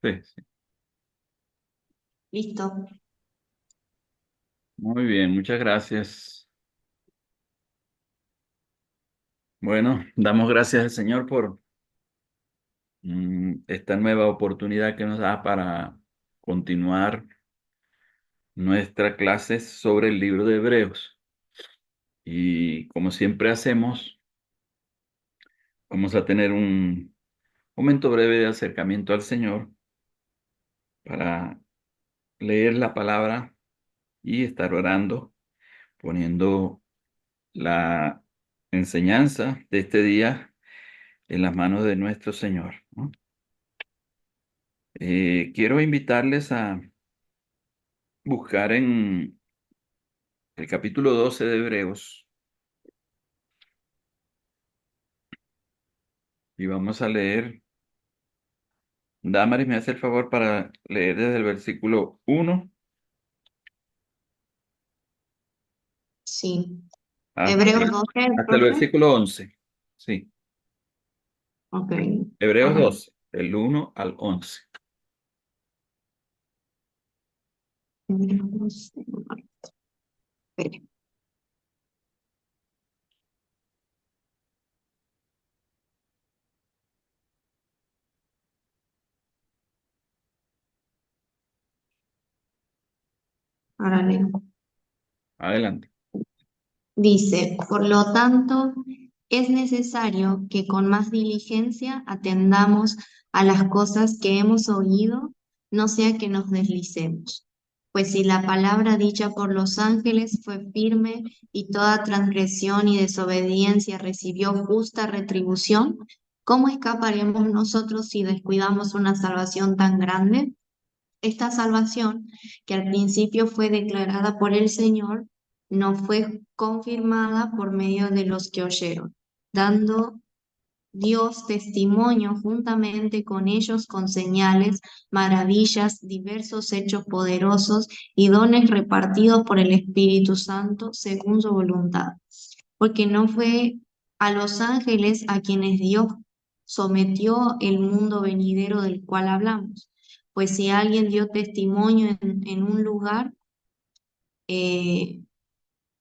Sí, sí. Listo. Muy bien, muchas gracias. Bueno, damos gracias al Señor por esta nueva oportunidad que nos da para continuar nuestra clase sobre el libro de Hebreos. Y como siempre hacemos, vamos a tener un momento breve de acercamiento al Señor para leer la palabra y estar orando, poniendo la enseñanza de este día en las manos de nuestro Señor, ¿no? Quiero invitarles a buscar en el capítulo 12 de Hebreos y vamos a leer. Damaris, me hace el favor para leer desde el versículo 1 Sí. hasta Hebreos el, 12, hasta el profe. versículo 11. Sí, Ok. Hebreos Ajá. 12, del 1 al 11. Hebreos 12. Espere. Ahora leo. Adelante. Dice, por lo tanto, es necesario que con más diligencia atendamos a las cosas que hemos oído, no sea que nos deslicemos. Pues si la palabra dicha por los ángeles fue firme y toda transgresión y desobediencia recibió justa retribución, ¿cómo escaparemos nosotros si descuidamos una salvación tan grande? Esta salvación, que al principio fue declarada por el Señor, no fue confirmada por medio de los que oyeron, dando Dios testimonio juntamente con ellos con señales, maravillas, diversos hechos poderosos y dones repartidos por el Espíritu Santo según su voluntad. Porque no fue a los ángeles a quienes Dios sometió el mundo venidero del cual hablamos. Pues si alguien dio testimonio en un lugar eh,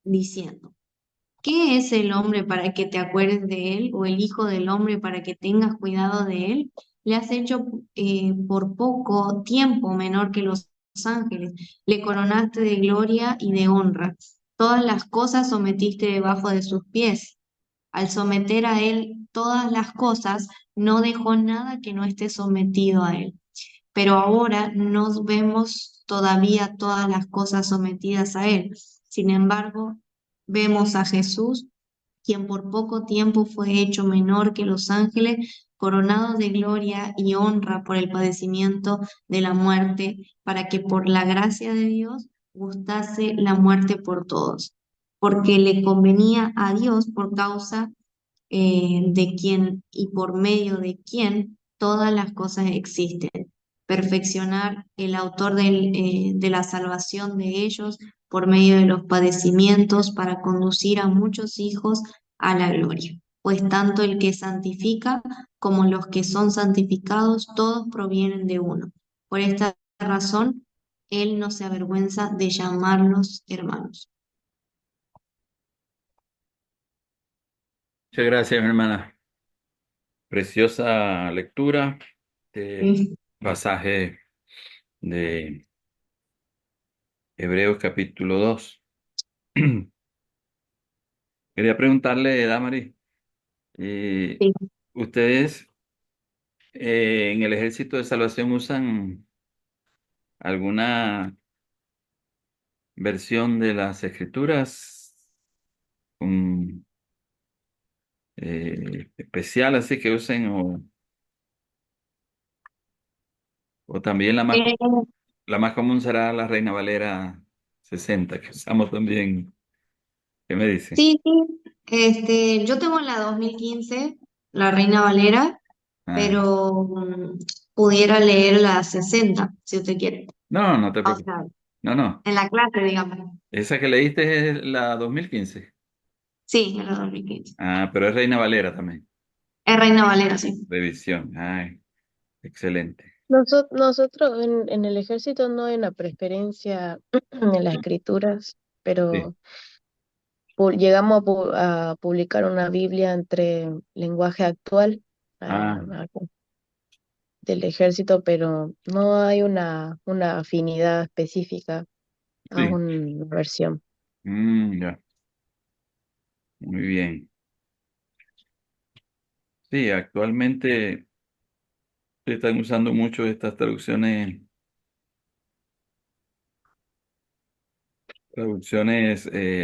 diciendo, ¿qué es el hombre para que te acuerdes de él? ¿O el hijo del hombre para que tengas cuidado de él? Le has hecho por poco tiempo menor que los ángeles. Le coronaste de gloria y de honra. Todas las cosas sometiste debajo de sus pies. Al someter a él todas las cosas, no dejó nada que no esté sometido a él. Pero ahora no vemos todavía todas las cosas sometidas a él. Sin embargo, vemos a Jesús, quien por poco tiempo fue hecho menor que los ángeles, coronado de gloria y honra por el padecimiento de la muerte, para que por la gracia de Dios gustase la muerte por todos, porque le convenía a Dios por causa de quien y por medio de quien todas las cosas existen, perfeccionar el autor de la salvación de ellos por medio de los padecimientos para conducir a muchos hijos a la gloria. Pues tanto el que santifica como los que son santificados, todos provienen de uno. Por esta razón, Él no se avergüenza de llamarlos hermanos. Muchas gracias, mi hermana. Preciosa lectura de Mm. pasaje de Hebreos capítulo 2. Quería preguntarle, Damaris, eh, Sí. ¿ustedes en el Ejército de Salvación usan alguna versión de las Escrituras um, especial así que usen o también Eh, la más común será la Reina Valera 60 que usamos también? ¿Qué me dice? Sí, sí. Yo tengo la 2015, la Reina Valera, Ah, pero pudiera leer la 60, si usted quiere. no, no te O preocupes. sea, No, no. en la clase, digamos. Esa que leíste es la 2015. Sí, en la 2015. Ah, pero es Reina Valera también. Es Reina Valera, sí. Revisión. Ay, excelente. Nosotros en el ejército no hay una preferencia en las escrituras, Sí. pero llegamos a publicar una Biblia entre lenguaje actual Ah, del ejército, pero no hay una afinidad específica a sí. una versión. Ya, muy bien. Sí, actualmente se están usando mucho estas traducciones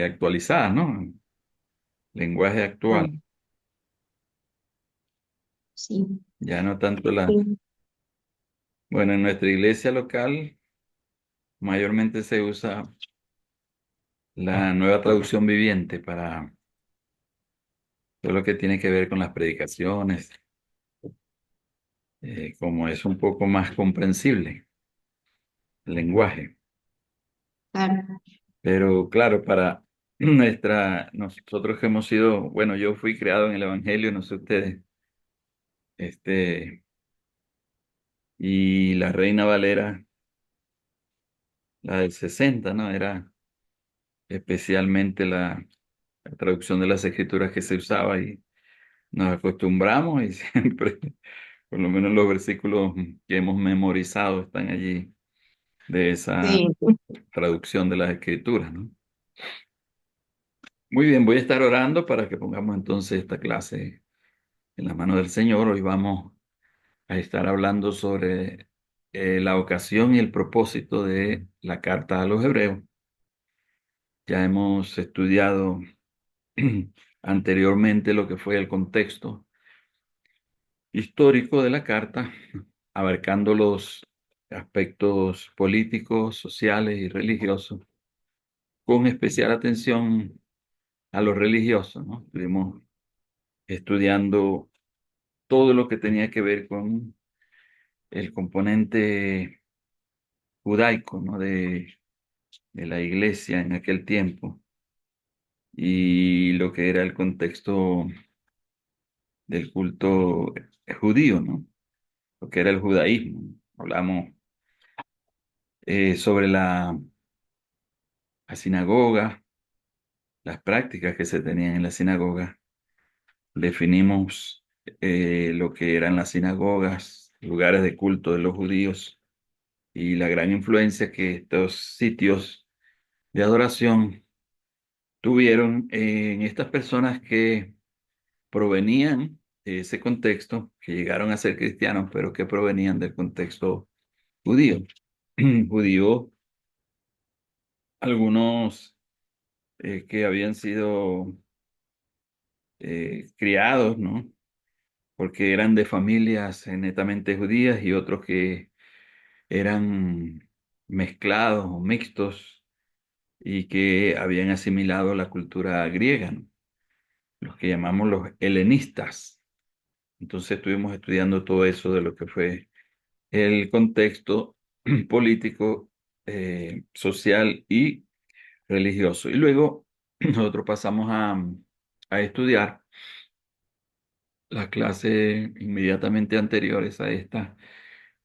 actualizadas, ¿no? Lenguaje actual. Mm, sí, Ya no tanto sí, bueno, en nuestra iglesia local mayormente se usa la nueva traducción viviente para todo lo que tiene que ver con las predicaciones, como es un poco más comprensible el lenguaje. claro. Pero claro, para nosotros que hemos sido, bueno, yo fui criado en el Evangelio, no sé ustedes, este, y la Reina Valera, la del 60, ¿no? Era especialmente la traducción de las escrituras que se usaba y nos acostumbramos y siempre, por lo menos los versículos que hemos memorizado están allí de esa Sí, traducción de las escrituras, ¿no? Muy bien, voy a estar orando para que pongamos entonces esta clase en la mano del Señor. Hoy vamos a estar hablando sobre la ocasión y el propósito de la carta a los hebreos. Ya hemos estudiado anteriormente lo que fue el contexto histórico de la carta, abarcando los aspectos políticos, sociales y religiosos, con especial atención a los religiosos, ¿no? Estuvimos estudiando todo lo que tenía que ver con el componente judaico, ¿no? De la iglesia en aquel tiempo y lo que era el contexto del culto judío, ¿no? Lo que era el judaísmo. Hablamos sobre la sinagoga, las prácticas que se tenían en la sinagoga. Definimos lo que eran las sinagogas, lugares de culto de los judíos y la gran influencia que estos sitios de adoración tuvieron en estas personas que provenían de ese contexto, que llegaron a ser cristianos, pero que provenían del contexto judío. Judío, algunos que habían sido criados, ¿no? Porque eran de familias netamente judías y otros que eran mezclados o mixtos y que habían asimilado la cultura griega, ¿no? Los que llamamos los helenistas. Entonces estuvimos estudiando todo eso de lo que fue el contexto político, social y religioso. Y luego nosotros pasamos a estudiar las clases inmediatamente anteriores a esta.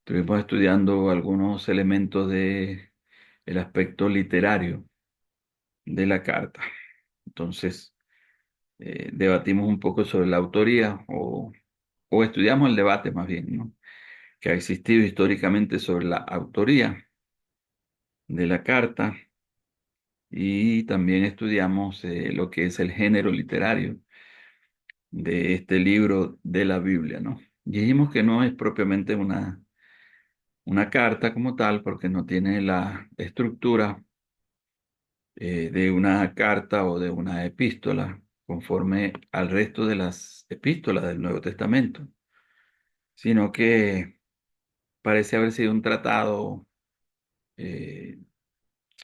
Estuvimos estudiando algunos elementos de el aspecto literario de la carta. Entonces, debatimos un poco sobre la autoría o estudiamos el debate más bien, ¿no? Que ha existido históricamente sobre la autoría de la carta y también estudiamos lo que es el género literario de este libro de la Biblia, ¿no? Y dijimos que no es propiamente una carta como tal, porque no tiene la estructura de una carta o de una epístola, conforme al resto de las epístolas del Nuevo Testamento, sino que parece haber sido un tratado, eh,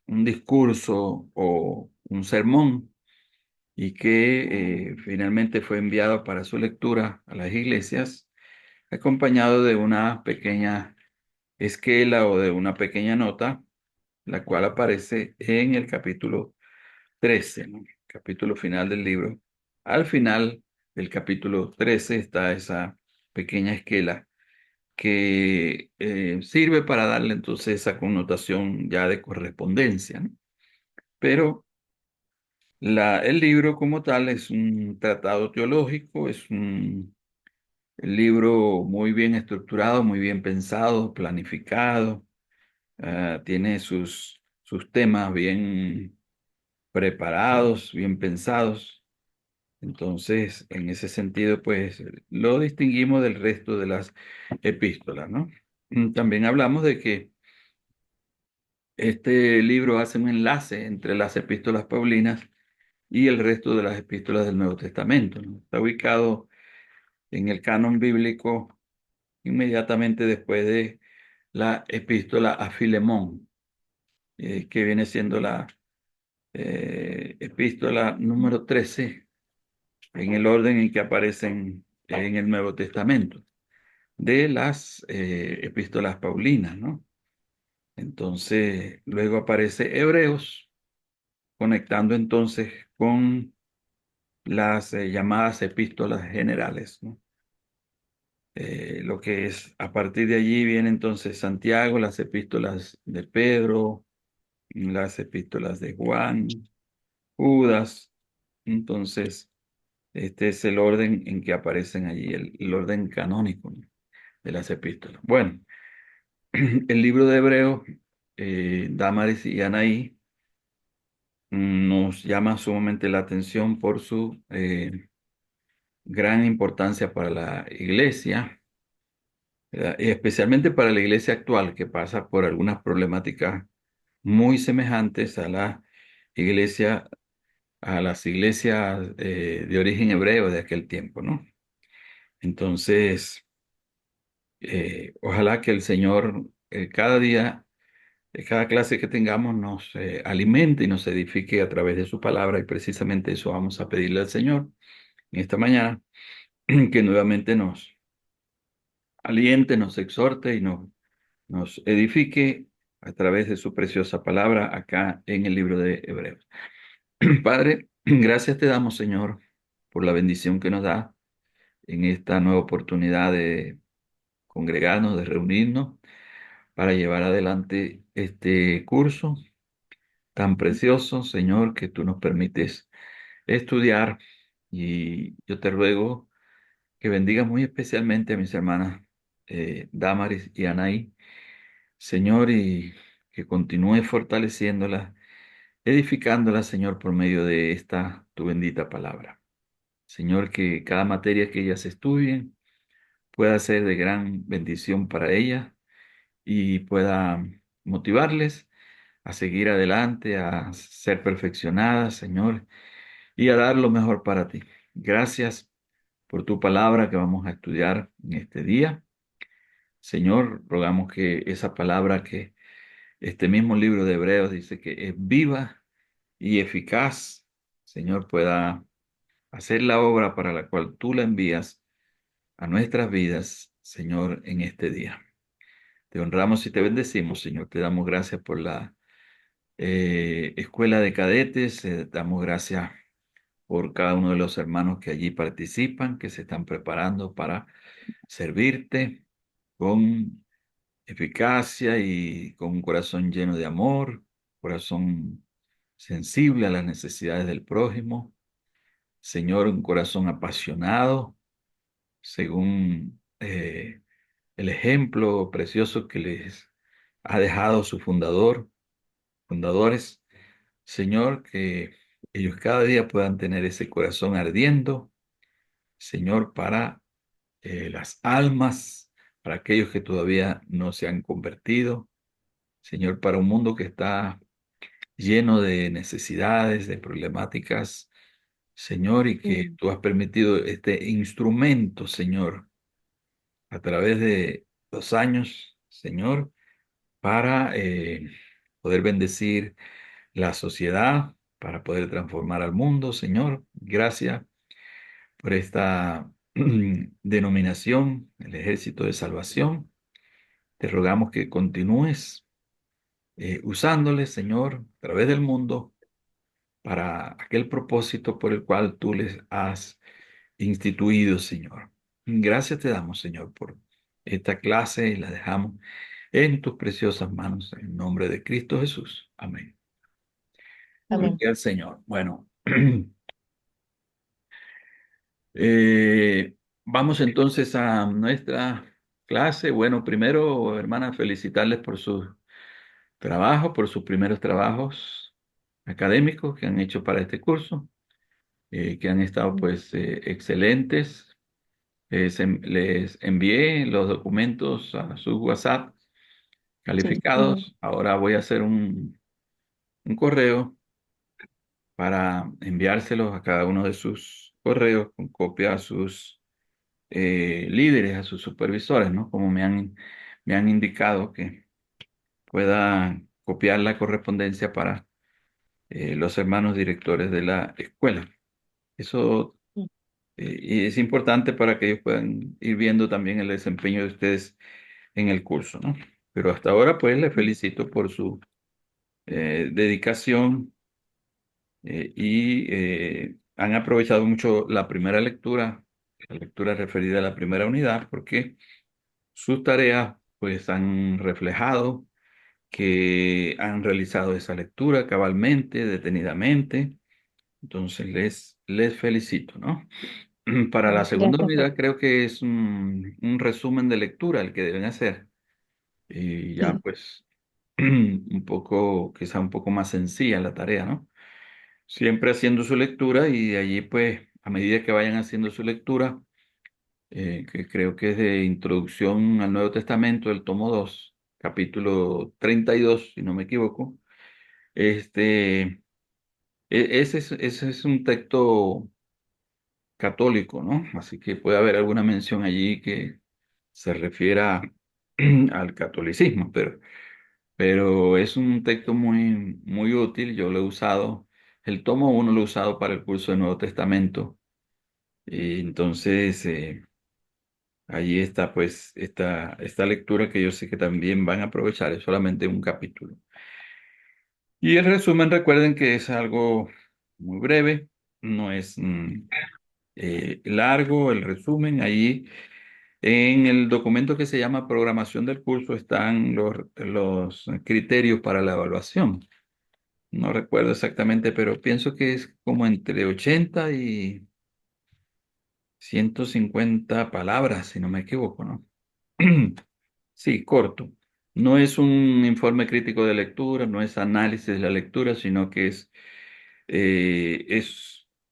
un discurso o un sermón, y que finalmente fue enviado para su lectura a las iglesias, acompañado de una pequeña esquela o de una pequeña nota, la cual aparece en el capítulo 13, ¿no? Capítulo final del libro. Al final del capítulo 13 está esa pequeña esquela que sirve para darle entonces esa connotación ya de correspondencia, ¿no? Pero el libro como tal es un tratado teológico, es un libro muy bien estructurado, muy bien pensado, planificado, tiene sus temas bien preparados, bien pensados. Entonces, en ese sentido, pues lo distinguimos del resto de las epístolas, ¿no? También hablamos de que este libro hace un enlace entre las epístolas paulinas y el resto de las epístolas del Nuevo Testamento, ¿no? Está ubicado en el canon bíblico inmediatamente después de la epístola a Filemón, que viene siendo la epístola número 13 en el orden en que aparecen en el Nuevo Testamento, de las epístolas paulinas, ¿no? Entonces, luego aparece Hebreos, conectando entonces con las llamadas epístolas generales, ¿no? Lo que es, a partir de allí viene entonces Santiago, las epístolas de Pedro, las epístolas de Juan, Judas. Entonces, este es el orden en que aparecen allí, el orden canónico, ¿no?, de las epístolas. Bueno, el libro de Hebreos, Dámaris y Anaí, nos llama sumamente la atención por su gran importancia para la iglesia, ¿verdad? Y especialmente para la iglesia actual, que pasa por algunas problemáticas muy semejantes iglesia, a las iglesias de origen hebreo de aquel tiempo, ¿no? Entonces, ojalá que el Señor cada día, cada clase que tengamos, nos alimente y nos edifique a través de su palabra, y precisamente eso vamos a pedirle al Señor en esta mañana, que nuevamente nos aliente, nos exhorte y nos edifique a través de su preciosa palabra acá en el libro de Hebreos. Padre, gracias te damos, Señor, por la bendición que nos da en esta nueva oportunidad de congregarnos, de reunirnos para llevar adelante este curso tan precioso, Señor, que tú nos permites estudiar. Y yo te ruego que bendigas muy especialmente a mis hermanas Damaris y Anaí, Señor, y que continúe fortaleciéndolas, edificándolas, Señor, por medio de esta tu bendita palabra. Señor, que cada materia que ellas estudien pueda ser de gran bendición para ellas y pueda motivarles a seguir adelante, a ser perfeccionadas, Señor, y a dar lo mejor para ti. Gracias por tu palabra que vamos a estudiar en este día. Señor, rogamos que esa palabra que este mismo libro de Hebreos dice que es viva y eficaz, Señor, pueda hacer la obra para la cual tú la envías a nuestras vidas, Señor, en este día. Te honramos y te bendecimos, Señor. Te damos gracias por la escuela de cadetes. Damos gracias por cada uno de los hermanos que allí participan, que se están preparando para servirte con eficacia y con un corazón lleno de amor, corazón sensible a las necesidades del prójimo. Señor, un corazón apasionado, según el ejemplo precioso que les ha dejado su fundadores. Señor, que ellos cada día puedan tener ese corazón ardiendo, Señor, para las almas, para aquellos que todavía no se han convertido, Señor, para un mundo que está lleno de necesidades, de problemáticas, Señor, y que Mm, tú has permitido este instrumento, Señor, a través de los años, Señor, para poder bendecir la sociedad, para poder transformar al mundo, Señor. Gracias por esta denominación, el Ejército de Salvación. Te rogamos que continúes usándole, Señor, a través del mundo para aquel propósito por el cual tú les has instituido, Señor. Gracias te damos, Señor, por esta clase y la dejamos en tus preciosas manos, en nombre de Cristo Jesús. Amén. Amén. Gloria al Señor. Bueno, vamos entonces a nuestra clase. Bueno, primero, hermanas, felicitarles por sus trabajos, por sus primeros trabajos académicos que han hecho para este curso, que han estado pues excelentes. Les envié los documentos a su WhatsApp Sí. calificados. Ahora voy a hacer un correo para enviárselos a cada uno de sus correos con copia a sus líderes, a sus supervisores, ¿no? Como me han indicado que pueda copiar la correspondencia para los hermanos directores de la escuela. Eso y es importante para que ellos puedan ir viendo también el desempeño de ustedes en el curso, ¿no? Pero hasta ahora, pues, les felicito por su dedicación y han aprovechado mucho la primera lectura, la lectura referida a la primera unidad, porque sus tareas, pues, han reflejado que han realizado esa lectura cabalmente, detenidamente. Entonces, les felicito, ¿no? Para la segunda Gracias, unidad creo que es un resumen de lectura el que deben hacer. Y ya sí. pues un poco, quizá un poco más sencilla la tarea, ¿no? Siempre haciendo su lectura y de allí pues a medida que vayan haciendo su lectura, que creo que es de Introducción al Nuevo Testamento, el tomo 2 capítulo 32 si no me equivoco, este, ese es un texto católico, ¿no? Así que puede haber alguna mención allí que se refiera al catolicismo, pero es un texto muy útil. Yo lo he usado, el tomo uno lo he usado para el curso del Nuevo Testamento. Y entonces, allí está pues esta lectura que yo sé que también van a aprovechar, es solamente un capítulo. Y el resumen, recuerden que es algo muy breve, no es largo el resumen. Allí en el documento que se llama Programación del curso están los criterios para la evaluación. No recuerdo exactamente, pero pienso que es como entre 80 y 150 palabras, si no me equivoco, ¿no? Sí, corto. No es un informe crítico de lectura, no es análisis de la lectura, sino que es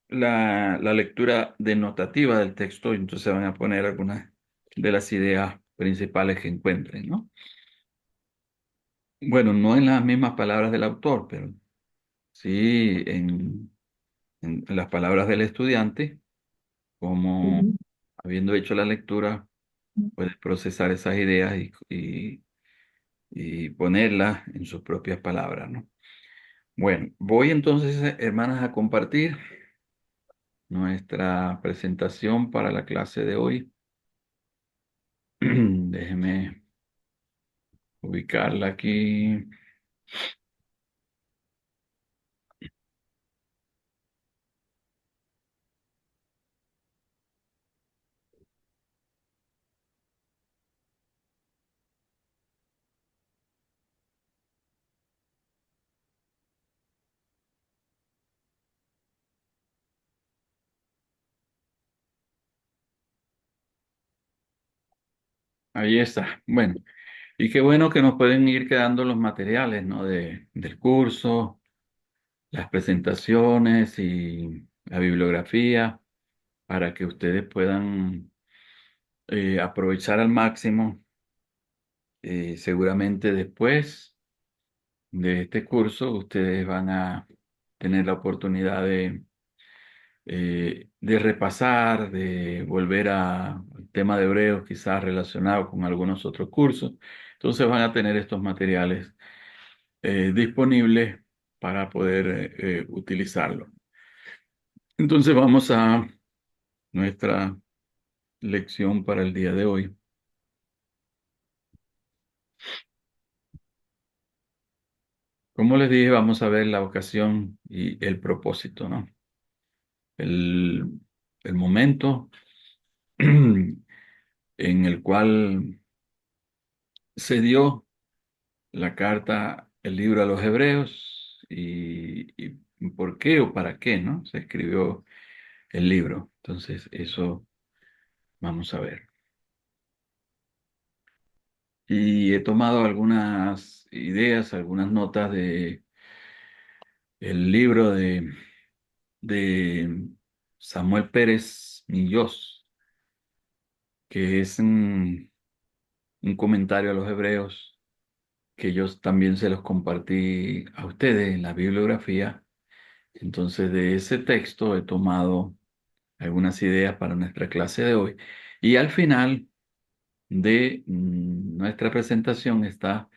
la lectura denotativa del texto, y entonces van a poner algunas de las ideas principales que encuentren, ¿no? Bueno, no en las mismas palabras del autor, pero sí en las palabras del estudiante, como Ujú. habiendo hecho la lectura, puede procesar esas ideas y ponerlas en sus propias palabras, ¿no? Bueno, voy entonces, hermanas, a compartir nuestra presentación para la clase de hoy. Déjeme ubicarla aquí. Ahí está. Bueno, y qué bueno que nos pueden ir quedando los materiales, ¿no? Del curso, las presentaciones y la bibliografía para que ustedes puedan aprovechar al máximo. Seguramente después de este curso ustedes van a tener la oportunidad de repasar, de volver al tema de Hebreos, quizás relacionado con algunos otros cursos. Entonces van a tener estos materiales disponibles para poder utilizarlo. Entonces vamos a nuestra lección para el día de hoy. Como les dije, vamos a ver la ocasión y el propósito, ¿no? El, el momento en el cual se dio la carta, el libro a los hebreos y por qué o para qué, ¿no? Se escribió el libro. Entonces, eso vamos a ver. Y he tomado algunas ideas, algunas notas de el libro de Samuel Pérez Millós, que es un comentario a los hebreos que yo también se los compartí a ustedes en la bibliografía. Entonces, de ese texto he tomado algunas ideas para nuestra clase de hoy. Y al final de nuestra presentación está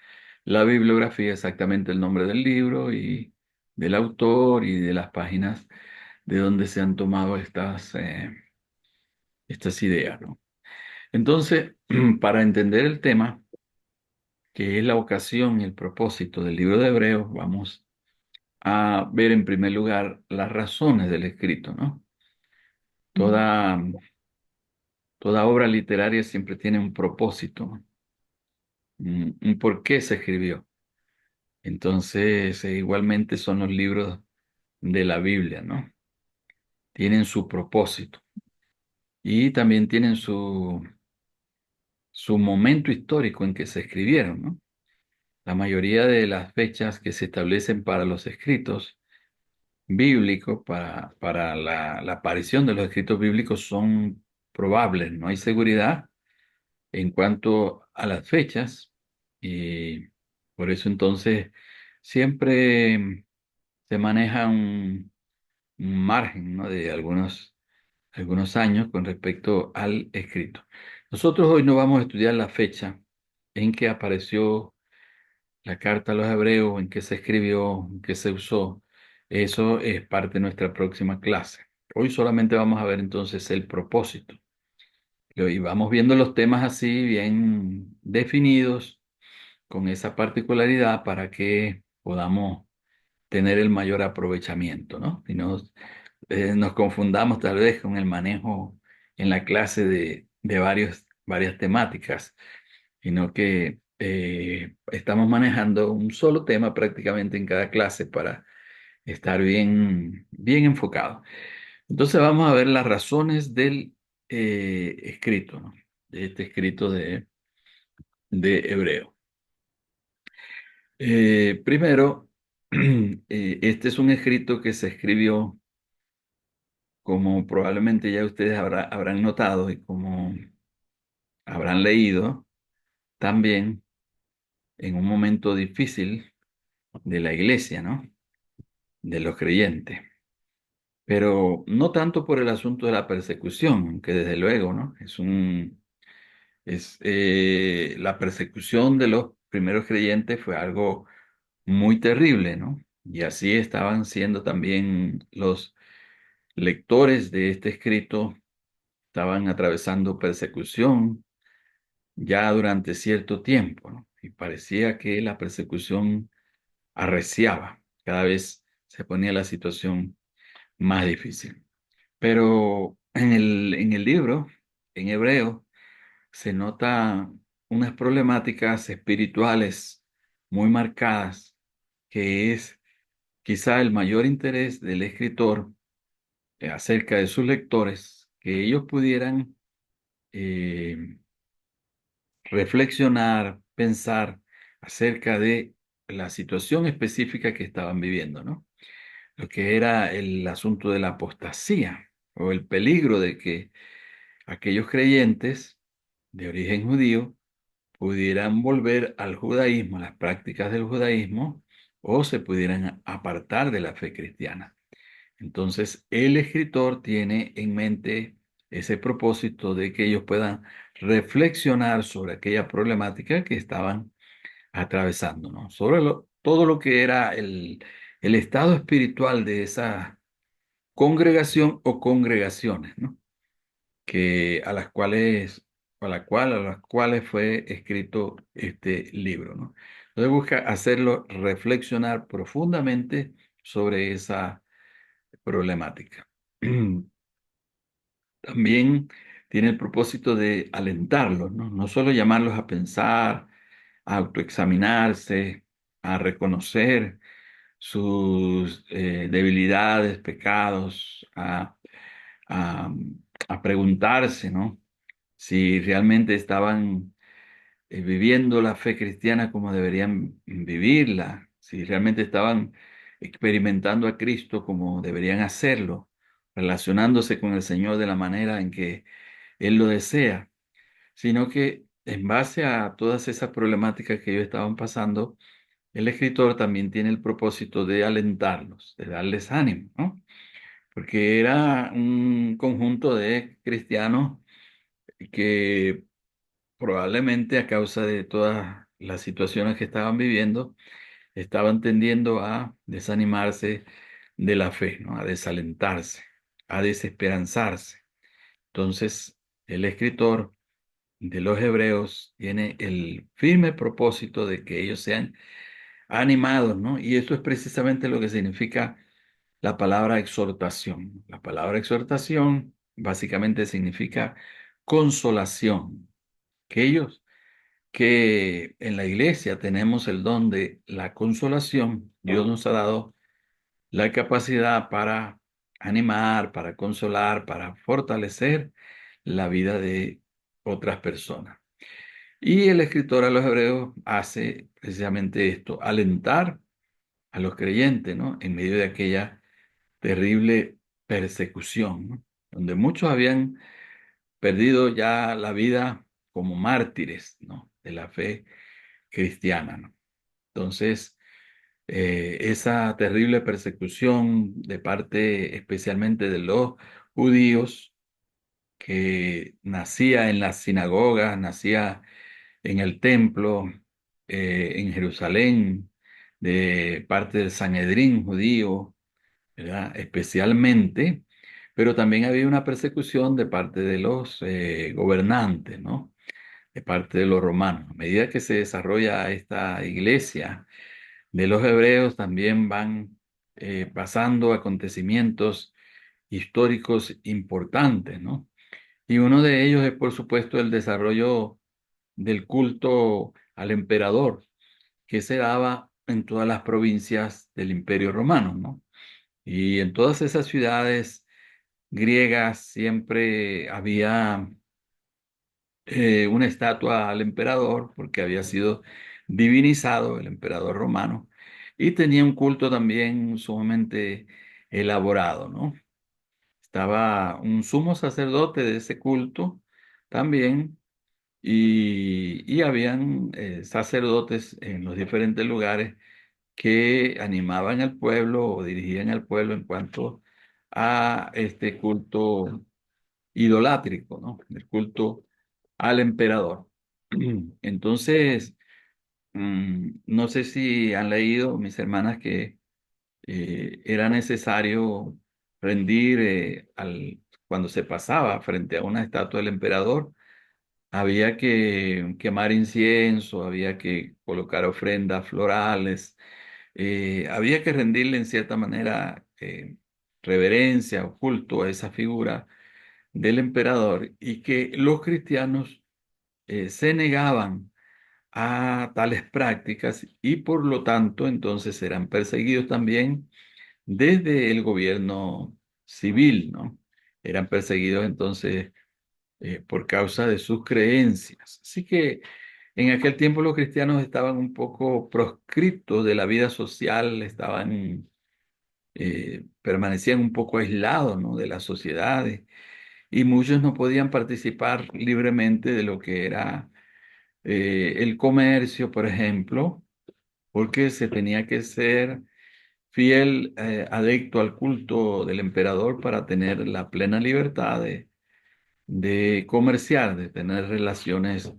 la bibliografía, exactamente el nombre del libro y del autor y de las páginas de donde se han tomado estas ideas, ¿no? Entonces, para entender el tema, que es la ocasión y el propósito del libro de Hebreos, vamos a ver en primer lugar las razones del escrito, ¿no? Toda, toda obra literaria siempre tiene un propósito, un por qué se escribió. Entonces, igualmente son los libros de la Biblia, ¿no? Tienen su propósito y también tienen su momento histórico en que se escribieron, ¿no? La mayoría de las fechas que se establecen para los escritos bíblicos, para la aparición de los escritos bíblicos, son probables, no hay seguridad en cuanto a las fechas y por eso entonces siempre se maneja un margen, ¿no? De algunos años con respecto al escrito. Nosotros hoy no vamos a estudiar la fecha en que apareció la carta a los hebreos, en que se escribió, en que se usó. Eso es parte de nuestra próxima clase. Hoy solamente vamos a ver entonces el propósito. Y vamos viendo los temas así bien definidos, con esa particularidad para que podamos tener el mayor aprovechamiento, ¿no? Y nos confundamos tal vez con el manejo en la clase de varias temáticas, sino que estamos manejando un solo tema prácticamente en cada clase para estar bien enfocado. Entonces vamos a ver las razones del escrito, ¿no? De este escrito de Hebreo. Primero, este es un escrito que se escribió, como probablemente ya ustedes habrán notado y como habrán leído, también en un momento difícil de la iglesia, ¿no? De los creyentes. Pero no tanto por el asunto de la persecución, aunque desde luego, ¿no? La persecución de los primeros creyentes fue algo muy terrible, ¿no? Y así estaban siendo también los lectores de este escrito, estaban atravesando persecución ya durante cierto tiempo, ¿no? Y parecía que la persecución arreciaba, cada vez se ponía la situación más difícil. Pero en el libro, en hebreo, se nota unas problemáticas espirituales muy marcadas, que es quizá el mayor interés del escritor acerca de sus lectores, que ellos pudieran eh, reflexionar, pensar acerca de la situación específica que estaban viviendo, ¿no? Lo que era el asunto de la apostasía o el peligro de que aquellos creyentes de origen judío pudieran volver al judaísmo, a las prácticas del judaísmo, o se pudieran apartar de la fe cristiana. Entonces, el escritor tiene en mente ese propósito de que ellos puedan reflexionar sobre aquella problemática que estaban atravesando, ¿no? Sobre todo lo que era el estado espiritual de esa congregación o congregaciones, ¿no? Que a las cuales fue escrito este libro, ¿no? Entonces busca hacerlo reflexionar profundamente sobre esa problemática. También tiene el propósito de alentarlos, ¿no? No solo llamarlos a pensar, a autoexaminarse, a reconocer sus debilidades, pecados, a, a preguntarse, ¿no? Si realmente estaban viviendo la fe cristiana como deberían vivirla, si realmente estaban experimentando a Cristo como deberían hacerlo, relacionándose con el Señor de la manera en que Él lo desea, sino que en base a todas esas problemáticas que ellos estaban pasando, el escritor también tiene el propósito de alentarlos, de darles ánimo, ¿no? Porque era un conjunto de cristianos que probablemente a causa de todas las situaciones que estaban viviendo, estaban tendiendo a desanimarse de la fe, ¿no? A desalentarse, a desesperanzarse. Entonces, el escritor de los Hebreos tiene el firme propósito de que ellos sean animados, ¿no? Y eso es precisamente lo que significa la palabra exhortación. La palabra exhortación básicamente significa consolación. Que ellos que en la iglesia tenemos el don de la consolación, Dios nos ha dado la capacidad para animar, para consolar, para fortalecer la vida de otras personas. Y el escritor a los hebreos hace precisamente esto, alentar a los creyentes, ¿no? En medio de aquella terrible persecución, ¿no? Donde muchos habían perdido ya la vida como mártires, ¿no? De la fe cristiana, ¿no? Entonces, esa terrible persecución de parte especialmente de los judíos, que nacía en las sinagogas, nacía en el templo, en Jerusalén, de parte del Sanedrín judío, ¿verdad? Especialmente, pero también había una persecución de parte de los gobernantes, ¿no? De parte de los romanos. A medida que se desarrolla esta iglesia de los hebreos, también van pasando acontecimientos históricos importantes, ¿no? Y uno de ellos es, por supuesto, el desarrollo del culto al emperador, que se daba en todas las provincias del Imperio Romano, ¿no? Y en todas esas ciudades griegas siempre había una estatua al emperador, porque había sido divinizado el emperador romano, y tenía un culto también sumamente elaborado, ¿no? Estaba un sumo sacerdote de ese culto también, y habían sacerdotes en los diferentes lugares que animaban al pueblo o dirigían al pueblo en cuanto a este culto idolátrico, ¿no? El culto al emperador. Entonces, no sé si han leído mis hermanas que era necesario rendir cuando se pasaba frente a una estatua del emperador, había que quemar incienso, había que colocar ofrendas florales, había que rendirle en cierta manera reverencia o culto a esa figura del emperador y que los cristianos se negaban a tales prácticas y por lo tanto entonces eran perseguidos también desde el gobierno civil, ¿no? Eran perseguidos entonces por causa de sus creencias. Así que en aquel tiempo los cristianos estaban un poco proscriptos de la vida social, permanecían un poco aislados, ¿no? De las sociedades y muchos no podían participar libremente de lo que era el comercio, por ejemplo, porque se tenía que ser fiel, adecto al culto del emperador para tener la plena libertad de comerciar, de tener relaciones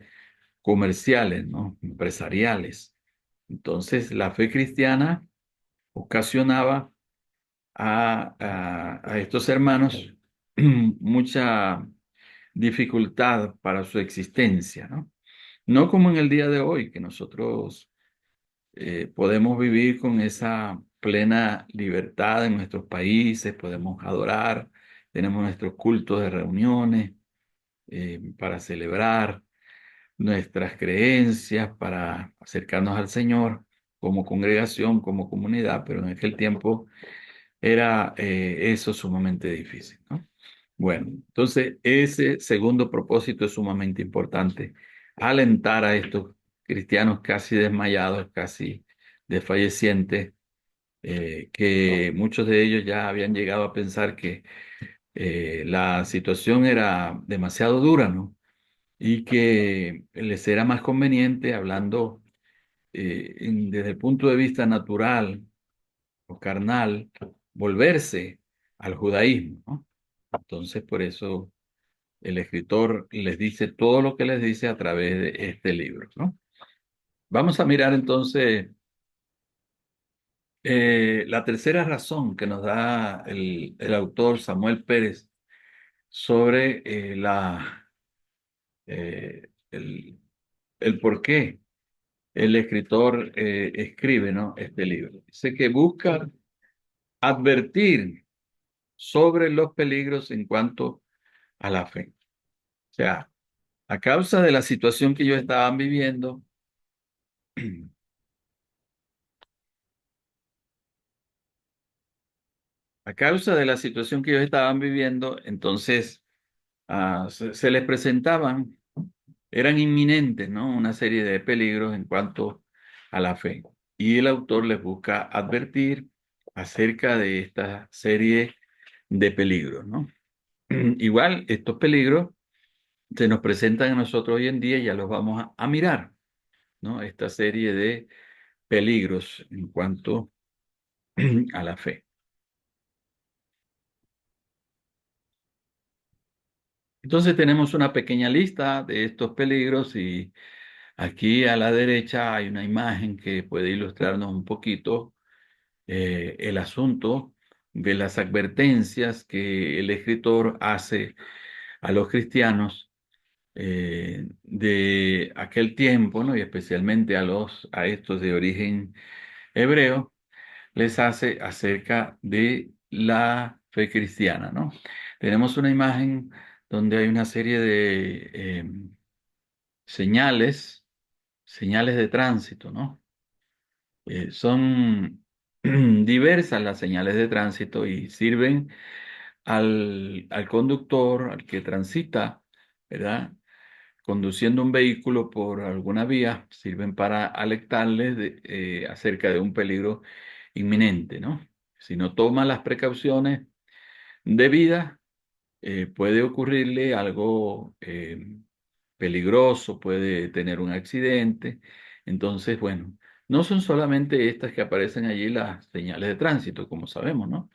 comerciales, ¿no? Empresariales. Entonces, la fe cristiana ocasionaba a estos hermanos mucha dificultad para su existencia, ¿no? No como en el día de hoy, que nosotros podemos vivir con esa plena libertad en nuestros países, podemos adorar, tenemos nuestros cultos de reuniones para celebrar. nuestras creencias, para acercarnos al Señor como congregación, como comunidad, pero en aquel tiempo era eso sumamente difícil, ¿no? Bueno, entonces ese segundo propósito es sumamente importante, alentar a estos cristianos casi desmayados, casi desfallecientes, que muchos de ellos ya habían llegado a pensar que la situación era demasiado dura, ¿no? Y que les era más conveniente, hablando desde el punto de vista natural o carnal, volverse al judaísmo, ¿no? Entonces, por eso el escritor les dice todo lo que les dice a través de este libro, ¿no? Vamos a mirar entonces la tercera razón que nos da el autor Samuel Pérez sobre el, el por qué el escritor escribe, ¿no?, este libro. Dice que busca advertir sobre los peligros en cuanto a la fe. O sea, a causa de la situación que ellos estaban viviendo, a causa de la situación que ellos estaban viviendo, entonces se les presentaban, eran inminentes, ¿no?, una serie de peligros en cuanto a la fe. Y el autor les busca advertir acerca de esta serie de peligros, ¿no? Igual, estos peligros se nos presentan a nosotros hoy en día y ya los vamos a mirar, ¿no? Esta serie de peligros en cuanto a la fe. Entonces tenemos una pequeña lista de estos peligros y aquí a la derecha hay una imagen que puede ilustrarnos un poquito el asunto de las advertencias que el escritor hace a los cristianos de aquel tiempo, ¿no? Y especialmente a estos de origen hebreo, les hace acerca de la fe cristiana, ¿no? Tenemos una imagen donde hay una serie de señales, señales de tránsito, ¿no? Son diversas las señales de tránsito y sirven al conductor, al que transita, ¿verdad?, conduciendo un vehículo por alguna vía, sirven para alertarles acerca de un peligro inminente, ¿no? Si no toma las precauciones debidas, puede ocurrirle algo peligroso, puede tener un accidente. Entonces, bueno, no son solamente estas que aparecen allí las señales de tránsito, como sabemos, ¿no?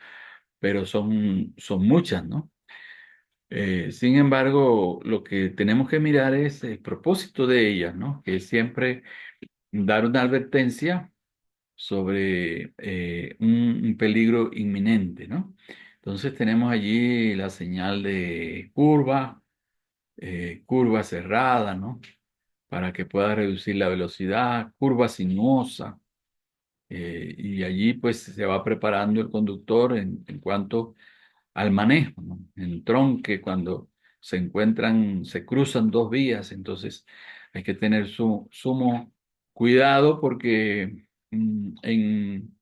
Pero son muchas, ¿no? Sin embargo, lo que tenemos que mirar es el propósito de ellas, ¿no? Que es siempre dar una advertencia sobre un peligro inminente, ¿no? Entonces tenemos allí la señal de curva, curva cerrada, ¿no?, para que pueda reducir la velocidad, curva sinuosa, y allí pues se va preparando el conductor en cuanto al manejo, ¿no? En tronque, cuando se cruzan dos vías, entonces hay que tener sumo cuidado porque en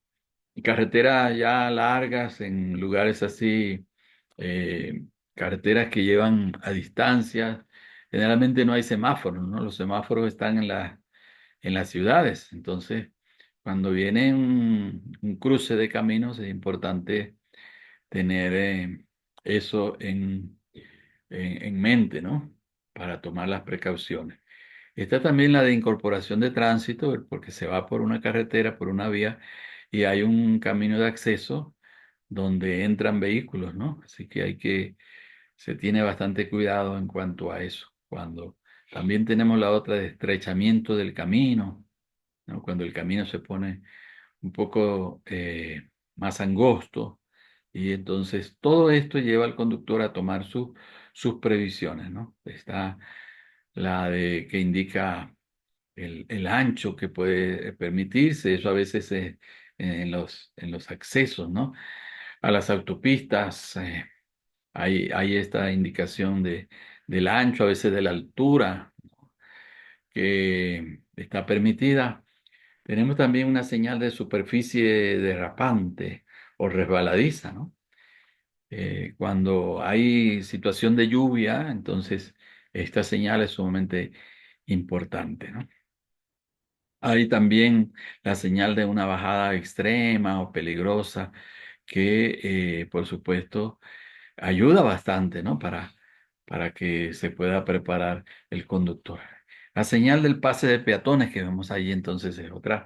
carreteras ya largas, en lugares así, carreteras que llevan a distancias, generalmente no hay semáforos, ¿no? Los semáforos están en las ciudades, entonces cuando viene un cruce de caminos es importante tener eso en mente, ¿no?, para tomar las precauciones. Está también la de incorporación de tránsito, porque se va por una carretera, por una vía, y hay un camino de acceso donde entran vehículos, ¿no? Así que se tiene bastante cuidado en cuanto a eso. Cuando también tenemos la otra de estrechamiento del camino, ¿no? Cuando el camino se pone un poco más angosto, y entonces todo esto lleva al conductor a tomar sus previsiones, ¿no? Está la de que indica el ancho que puede permitirse, eso a veces es en los accesos, ¿no?, a las autopistas, hay esta indicación del ancho, a veces de la altura, que está permitida. Tenemos también una señal de superficie derrapante o resbaladiza, ¿no? Cuando hay situación de lluvia, entonces esta señal es sumamente importante, ¿no? Hay también la señal de una bajada extrema o peligrosa que, por supuesto, ayuda bastante, ¿no? Para que se pueda preparar el conductor. La señal del pase de peatones que vemos ahí entonces es otra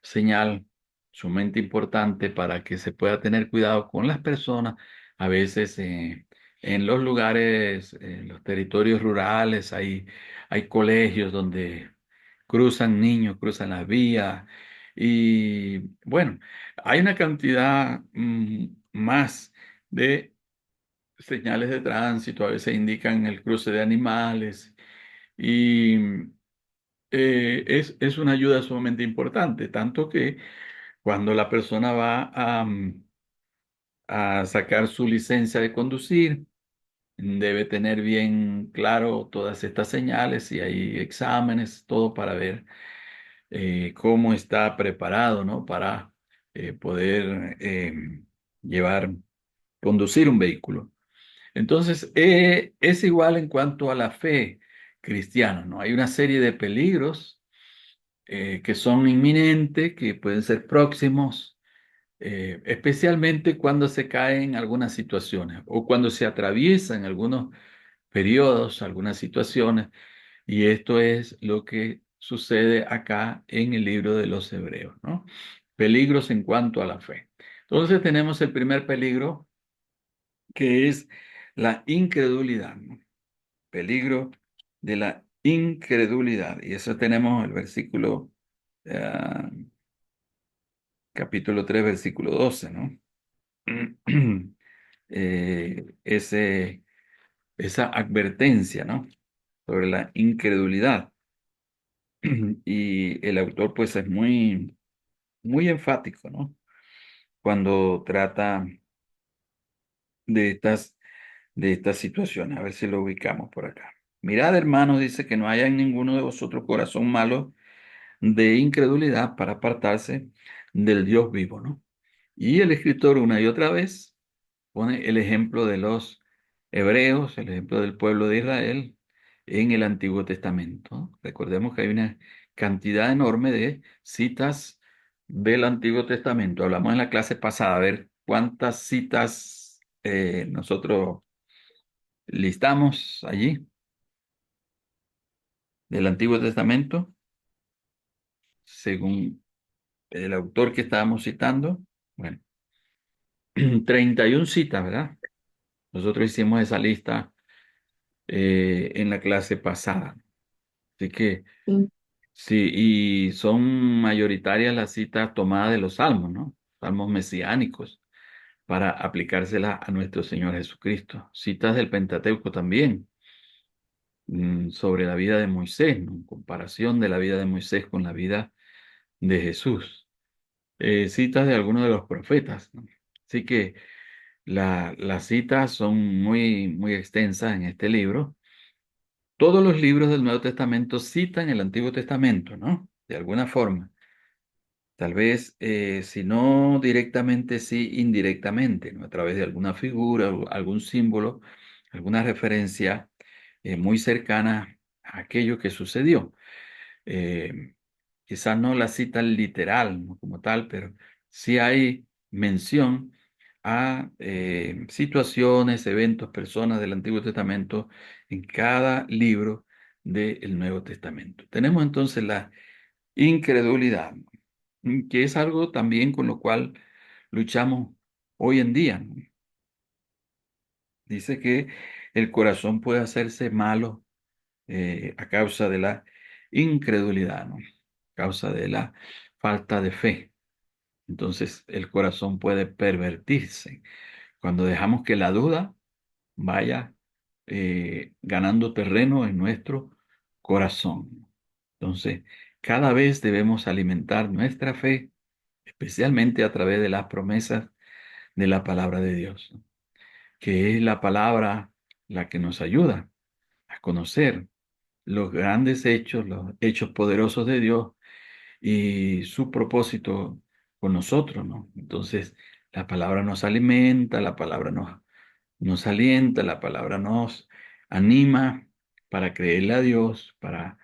señal sumamente importante para que se pueda tener cuidado con las personas. A veces en los lugares, en los territorios rurales, hay colegios donde cruzan niños, cruzan las vías y bueno, hay una cantidad más de señales de tránsito, a veces indican el cruce de animales y es una ayuda sumamente importante, tanto que cuando la persona va a sacar su licencia de conducir, debe tener bien claro todas estas señales y hay exámenes, todo para ver cómo está preparado, ¿no? Para poder llevar, conducir un vehículo. Entonces, es igual en cuanto a la fe cristiana, ¿no? Hay una serie de peligros que son inminentes, que pueden ser próximos, especialmente cuando se caen en algunas situaciones o cuando se atraviesan algunos periodos, algunas situaciones, y esto es lo que sucede acá en el libro de los Hebreos, ¿no? Peligros en cuanto a la fe. Entonces tenemos el primer peligro, que es la incredulidad, ¿no? Peligro de la incredulidad. Y eso tenemos el versículo, ah, capítulo 3 versículo 12, ¿no? Ese, esa advertencia, ¿no? Sobre la incredulidad. Y el autor, pues, es muy, muy enfático, ¿no? Cuando trata de estas situaciones. A ver si lo ubicamos por acá. Mirad, hermanos, dice que no haya en ninguno de vosotros corazón malo de incredulidad para apartarse del Dios vivo, ¿no? Y el escritor una y otra vez pone el ejemplo de los hebreos, el ejemplo del pueblo de Israel en el Antiguo Testamento, ¿no? Recordemos que hay una cantidad enorme de citas del Antiguo Testamento. Hablamos en la clase pasada, a ver cuántas citas nosotros listamos allí del Antiguo Testamento, según el autor que estábamos citando. Bueno, 31 citas, ¿verdad? Nosotros hicimos esa lista en la clase pasada. Así que Sí. sí, y son mayoritarias las citas tomadas de los salmos, ¿no? Salmos mesiánicos, para aplicárselas a nuestro Señor Jesucristo. Citas del Pentateuco también, sobre la vida de Moisés, ¿no? En comparación de la vida de Moisés con la vida de Jesús. Citas de algunos de los profetas, ¿no? Así que las citas son muy, muy extensas en este libro. Todos los libros del Nuevo Testamento citan el Antiguo Testamento, ¿no? De alguna forma. Tal vez, si no directamente, sí indirectamente, ¿no? A través de alguna figura, o algún símbolo, alguna referencia muy cercana a aquello que sucedió. Eh, Quizás no la cita literal, ¿no? Como tal, pero sí hay mención a situaciones, eventos, personas del Antiguo Testamento en cada libro del Nuevo Testamento. Tenemos entonces la incredulidad, ¿no? Que es algo también con lo cual luchamos hoy en día, ¿no? Dice que el corazón puede hacerse malo a causa de la incredulidad, ¿no? A causa de la falta de fe. Entonces el corazón puede pervertirse cuando dejamos que la duda vaya ganando terreno en nuestro corazón. Entonces, cada vez debemos alimentar nuestra fe, especialmente a través de las promesas de la palabra de Dios, ¿no? Que es la palabra la que nos ayuda a conocer los grandes hechos, los hechos poderosos de Dios y su propósito con nosotros, ¿no? Entonces, la palabra nos alimenta, la palabra nos alienta, la palabra nos anima para creerle a Dios, para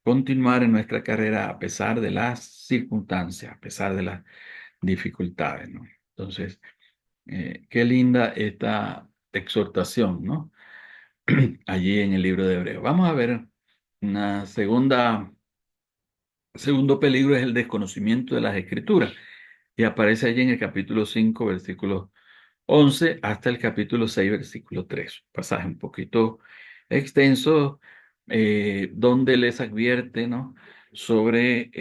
continuar en nuestra carrera a pesar de las circunstancias, a pesar de las dificultades, ¿no? Entonces, qué linda esta exhortación, ¿no? Allí en el libro de Hebreos. Vamos a ver una segundo peligro es el desconocimiento de las Escrituras y aparece allí en el capítulo 5, versículos 11 hasta el capítulo 6, versículo 3. Un pasaje un poquito extenso donde les advierte, ¿no? sobre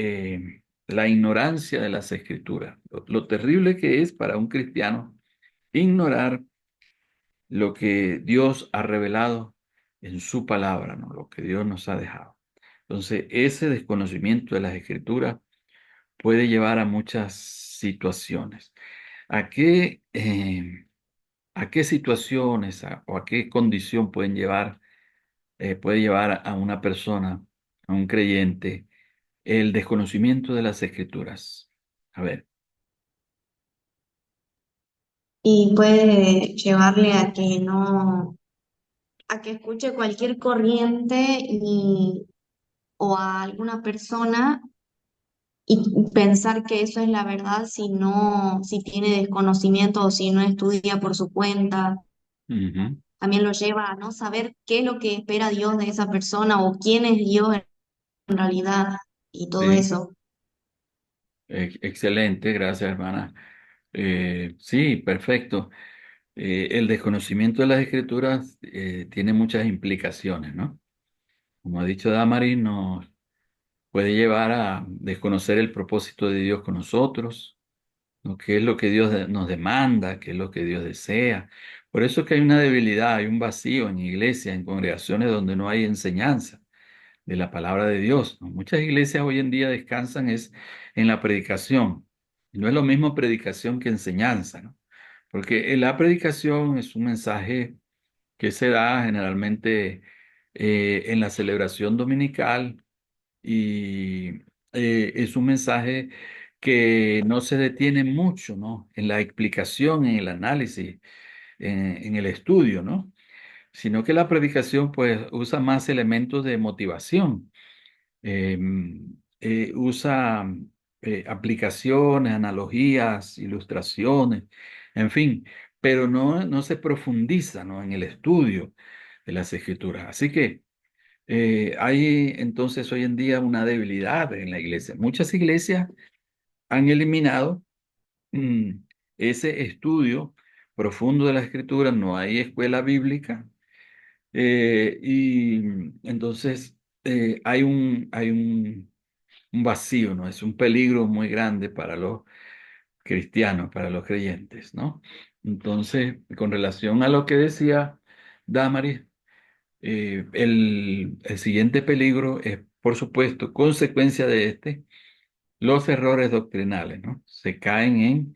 la ignorancia de las Escrituras. Lo terrible que es para un cristiano ignorar lo que Dios ha revelado en su palabra, ¿no? Lo que Dios nos ha dejado. Entonces, ese desconocimiento de las Escrituras puede llevar a muchas situaciones. ¿A a qué situaciones o a qué condición puede llevar a una persona, a un creyente, el desconocimiento de las Escrituras? A ver. Y puede llevarle a que a que escuche cualquier corriente o a alguna persona y pensar que eso es la verdad si tiene desconocimiento o si no estudia por su cuenta. Ujú. También lo lleva a no saber qué es lo que espera Dios de esa persona o quién es Dios en realidad y todo Sí, eso. excelente, gracias, hermana. Sí, perfecto. El desconocimiento de las Escrituras tiene muchas implicaciones, ¿no? Como ha dicho Damaris, nos puede llevar a desconocer el propósito de Dios con nosotros, ¿no? ¿Qué es lo que Dios nos demanda? ¿Qué es lo que Dios desea? Por eso es que hay una debilidad, hay un vacío en iglesias, en congregaciones donde no hay enseñanza de la palabra de Dios, ¿no? Muchas iglesias hoy en día descansan es en la predicación. Y no es lo mismo predicación que enseñanza, ¿no? Porque la predicación es un mensaje que se da generalmente en la celebración dominical y es un mensaje que no se detiene mucho, ¿no? En la explicación, en el análisis, en el estudio, ¿no? Sino que la predicación pues usa más elementos de motivación, eh, usa aplicaciones, analogías, ilustraciones, en fin, pero no se profundiza, ¿no? en el estudio de las escrituras. Así que hay entonces hoy en día una debilidad en la iglesia. Muchas iglesias han eliminado mm, ese estudio profundo de la escritura, no hay escuela bíblica y entonces hay un vacío, ¿no? Es un peligro muy grande para los cristianos, para los creyentes, ¿no? Entonces, con relación a lo que decía Damaris, el siguiente peligro es, por supuesto, consecuencia de los errores doctrinales, ¿no? Se caen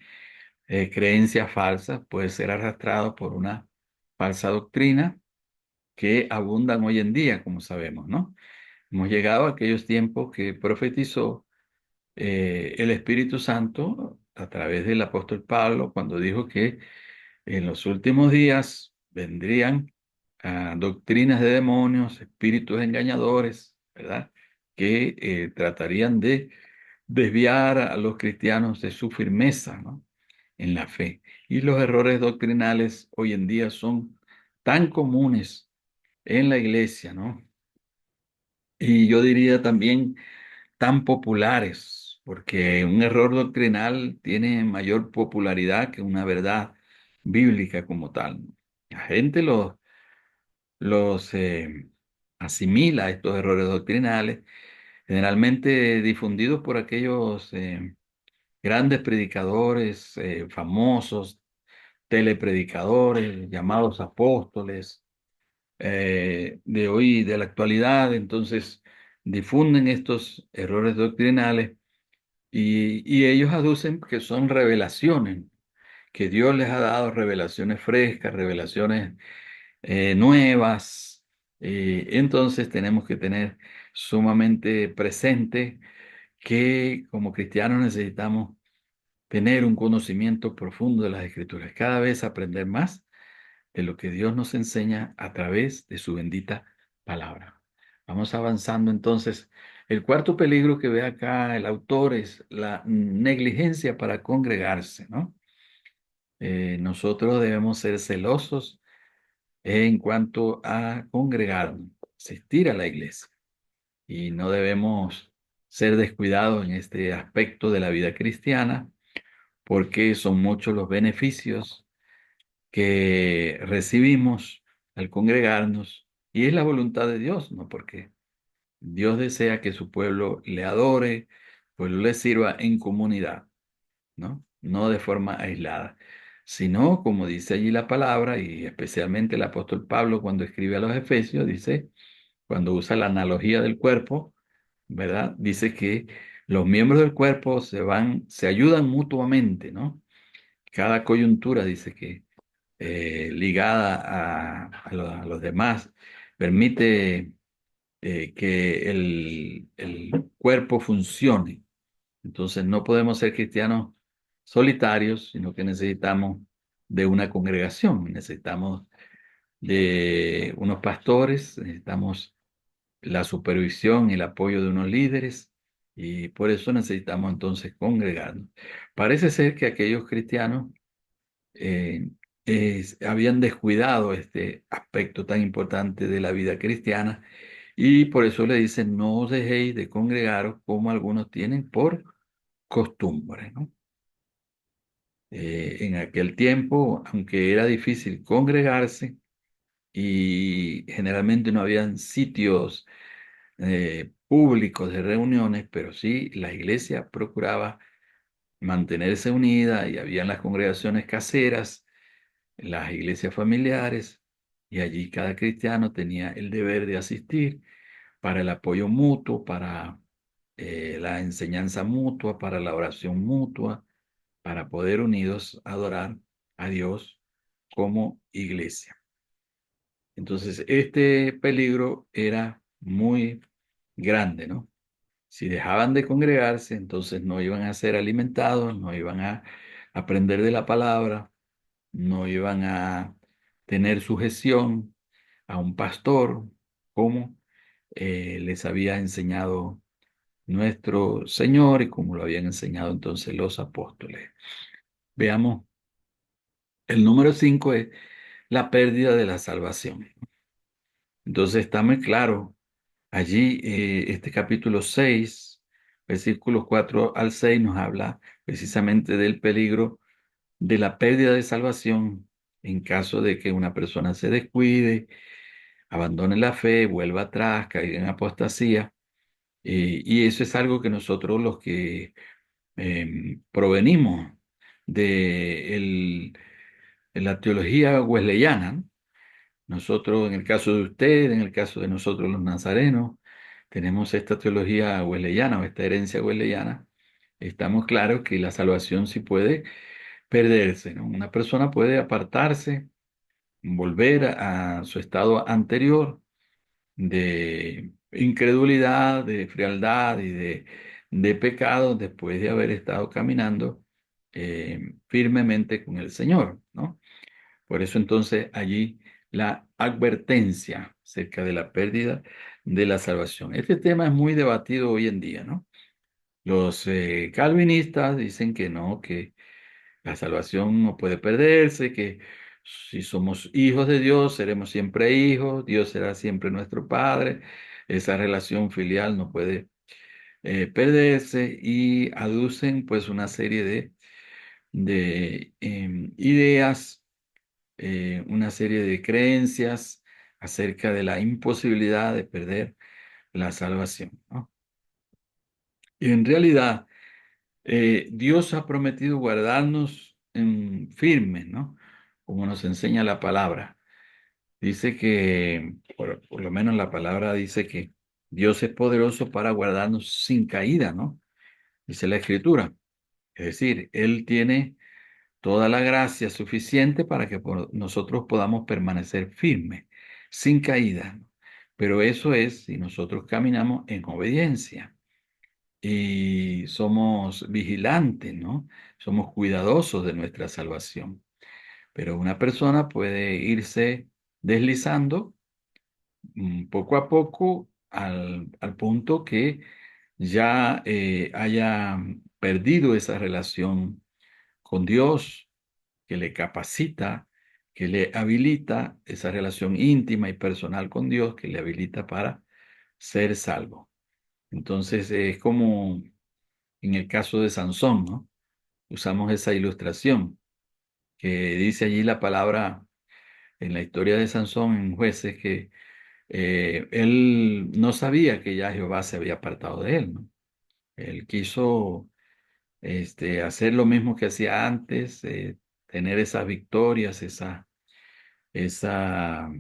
en creencias falsas, puede ser arrastrado por una falsa doctrina que abundan hoy en día, como sabemos, ¿no? Hemos llegado a aquellos tiempos que profetizó el Espíritu Santo a través del apóstol Pablo cuando dijo que en los últimos días vendrían doctrinas de demonios, espíritus engañadores, ¿verdad? Que tratarían de desviar a los cristianos de su firmeza, ¿no? en la fe. Y los errores doctrinales hoy en día son tan comunes en la iglesia, ¿no? Y yo diría también tan populares, porque un error doctrinal tiene mayor popularidad que una verdad bíblica como tal. La gente los asimila a estos errores doctrinales, generalmente difundidos por aquellos grandes predicadores, famosos, telepredicadores, llamados apóstoles de hoy, de la actualidad. Entonces, difunden estos errores doctrinales y ellos aducen que son revelaciones, que Dios les ha dado revelaciones frescas, revelaciones nuevas, Entonces tenemos que tener sumamente presente que como cristianos necesitamos tener un conocimiento profundo de las Escrituras, cada vez aprender más de lo que Dios nos enseña a través de su bendita palabra. Vamos avanzando entonces. El cuarto peligro que ve acá el autor es la negligencia para congregarse, ¿no? Nosotros debemos ser celosos en cuanto a congregarnos, asistir a la iglesia, y no debemos ser descuidados en este aspecto de la vida cristiana, porque son muchos los beneficios que recibimos al congregarnos, y es la voluntad de Dios, ¿no? Porque Dios desea que su pueblo le adore, pues le sirva en comunidad, ¿no? No de forma aislada, sino, como dice allí la palabra, y especialmente el apóstol Pablo cuando escribe a los Efesios, dice, cuando usa la analogía del cuerpo, ¿verdad? Dice que los miembros del cuerpo se ayudan mutuamente, ¿no? Cada coyuntura dice que ligada a los demás permite que el cuerpo funcione. Entonces no podemos ser cristianos solitarios, sino que necesitamos de una congregación, necesitamos de unos pastores, necesitamos la supervisión y el apoyo de unos líderes, y por eso necesitamos entonces congregarnos. Parece ser que aquellos cristianos eh, habían descuidado este aspecto tan importante de la vida cristiana, y por eso le dicen, no os dejéis de congregaros como algunos tienen por costumbre, ¿no? En aquel tiempo, aunque era difícil congregarse y generalmente no habían sitios públicos de reuniones, pero sí la iglesia procuraba mantenerse unida, y habían las congregaciones caseras, las iglesias familiares, y allí cada cristiano tenía el deber de asistir para el apoyo mutuo, para la enseñanza mutua, para la oración mutua, para poder unidos adorar a Dios como iglesia. Entonces, este peligro era muy grande, ¿no? Si dejaban de congregarse, entonces no iban a ser alimentados, no iban a aprender de la palabra, no iban a tener sujeción a un pastor, como les había enseñado nuestro Señor y como lo habían enseñado entonces los apóstoles. Veamos, el número 5 es la pérdida de la salvación. Entonces está muy claro allí, este capítulo 6, versículos 4 al 6, nos habla precisamente del peligro de la pérdida de salvación en caso de que una persona se descuide, abandone la fe, vuelva atrás, caiga en apostasía. Y eso es algo que nosotros los que provenimos de la teología wesleyana, ¿no? Nosotros, en el caso de usted, en el caso de nosotros los nazarenos, tenemos esta teología wesleyana o esta herencia wesleyana. Estamos claros que la salvación sí puede perderse, ¿no? Una persona puede apartarse, volver a su estado anterior de incredulidad, de frialdad y de pecado después de haber estado caminando firmemente con el Señor, ¿no? Por eso entonces allí la advertencia acerca de la pérdida de la salvación. Este tema es muy debatido hoy en día, ¿no? Los calvinistas dicen que no, que la salvación no puede perderse, que si somos hijos de Dios, seremos siempre hijos, Dios será siempre nuestro Padre, esa relación filial no puede perderse, y aducen pues una serie de ideas, una serie de creencias acerca de la imposibilidad de perder la salvación, ¿no? Y en realidad, Dios ha prometido guardarnos en firmes, ¿no? Como nos enseña la palabra. Dice que, por lo menos la palabra dice que Dios es poderoso para guardarnos sin caída, ¿no? Dice la Escritura. Es decir, Él tiene toda la gracia suficiente para que nosotros podamos permanecer firmes, sin caída, ¿no? Pero eso es si nosotros caminamos en obediencia y somos vigilantes, ¿no? Somos cuidadosos de nuestra salvación. Pero una persona puede irse deslizando poco a poco al punto que ya haya perdido esa relación con Dios, que le capacita, que le habilita esa relación íntima y personal con Dios, que le habilita para ser salvo. Entonces es como en el caso de Sansón, ¿no? Usamos esa ilustración que dice allí la palabra en la historia de Sansón en Jueces que él no sabía que ya Jehová se había apartado de él, ¿no? Él quiso hacer lo mismo que hacía antes, tener esas victorias, esa, esas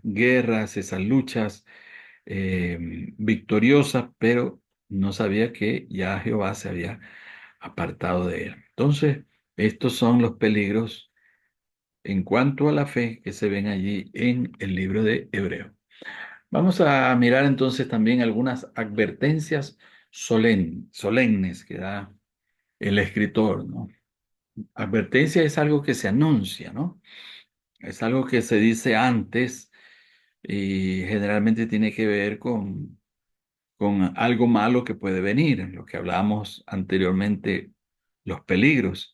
guerras, esas luchas eh, victoriosas, pero no sabía que ya Jehová se había apartado de él. Entonces, estos son los peligros en cuanto a la fe que se ven allí en el libro de Hebreo. Vamos a mirar entonces también algunas advertencias solemnes que da el escritor, ¿no? Advertencia es algo que se anuncia, ¿no? Es algo que se dice antes y generalmente tiene que ver con algo malo que puede venir, lo que hablábamos anteriormente, los peligros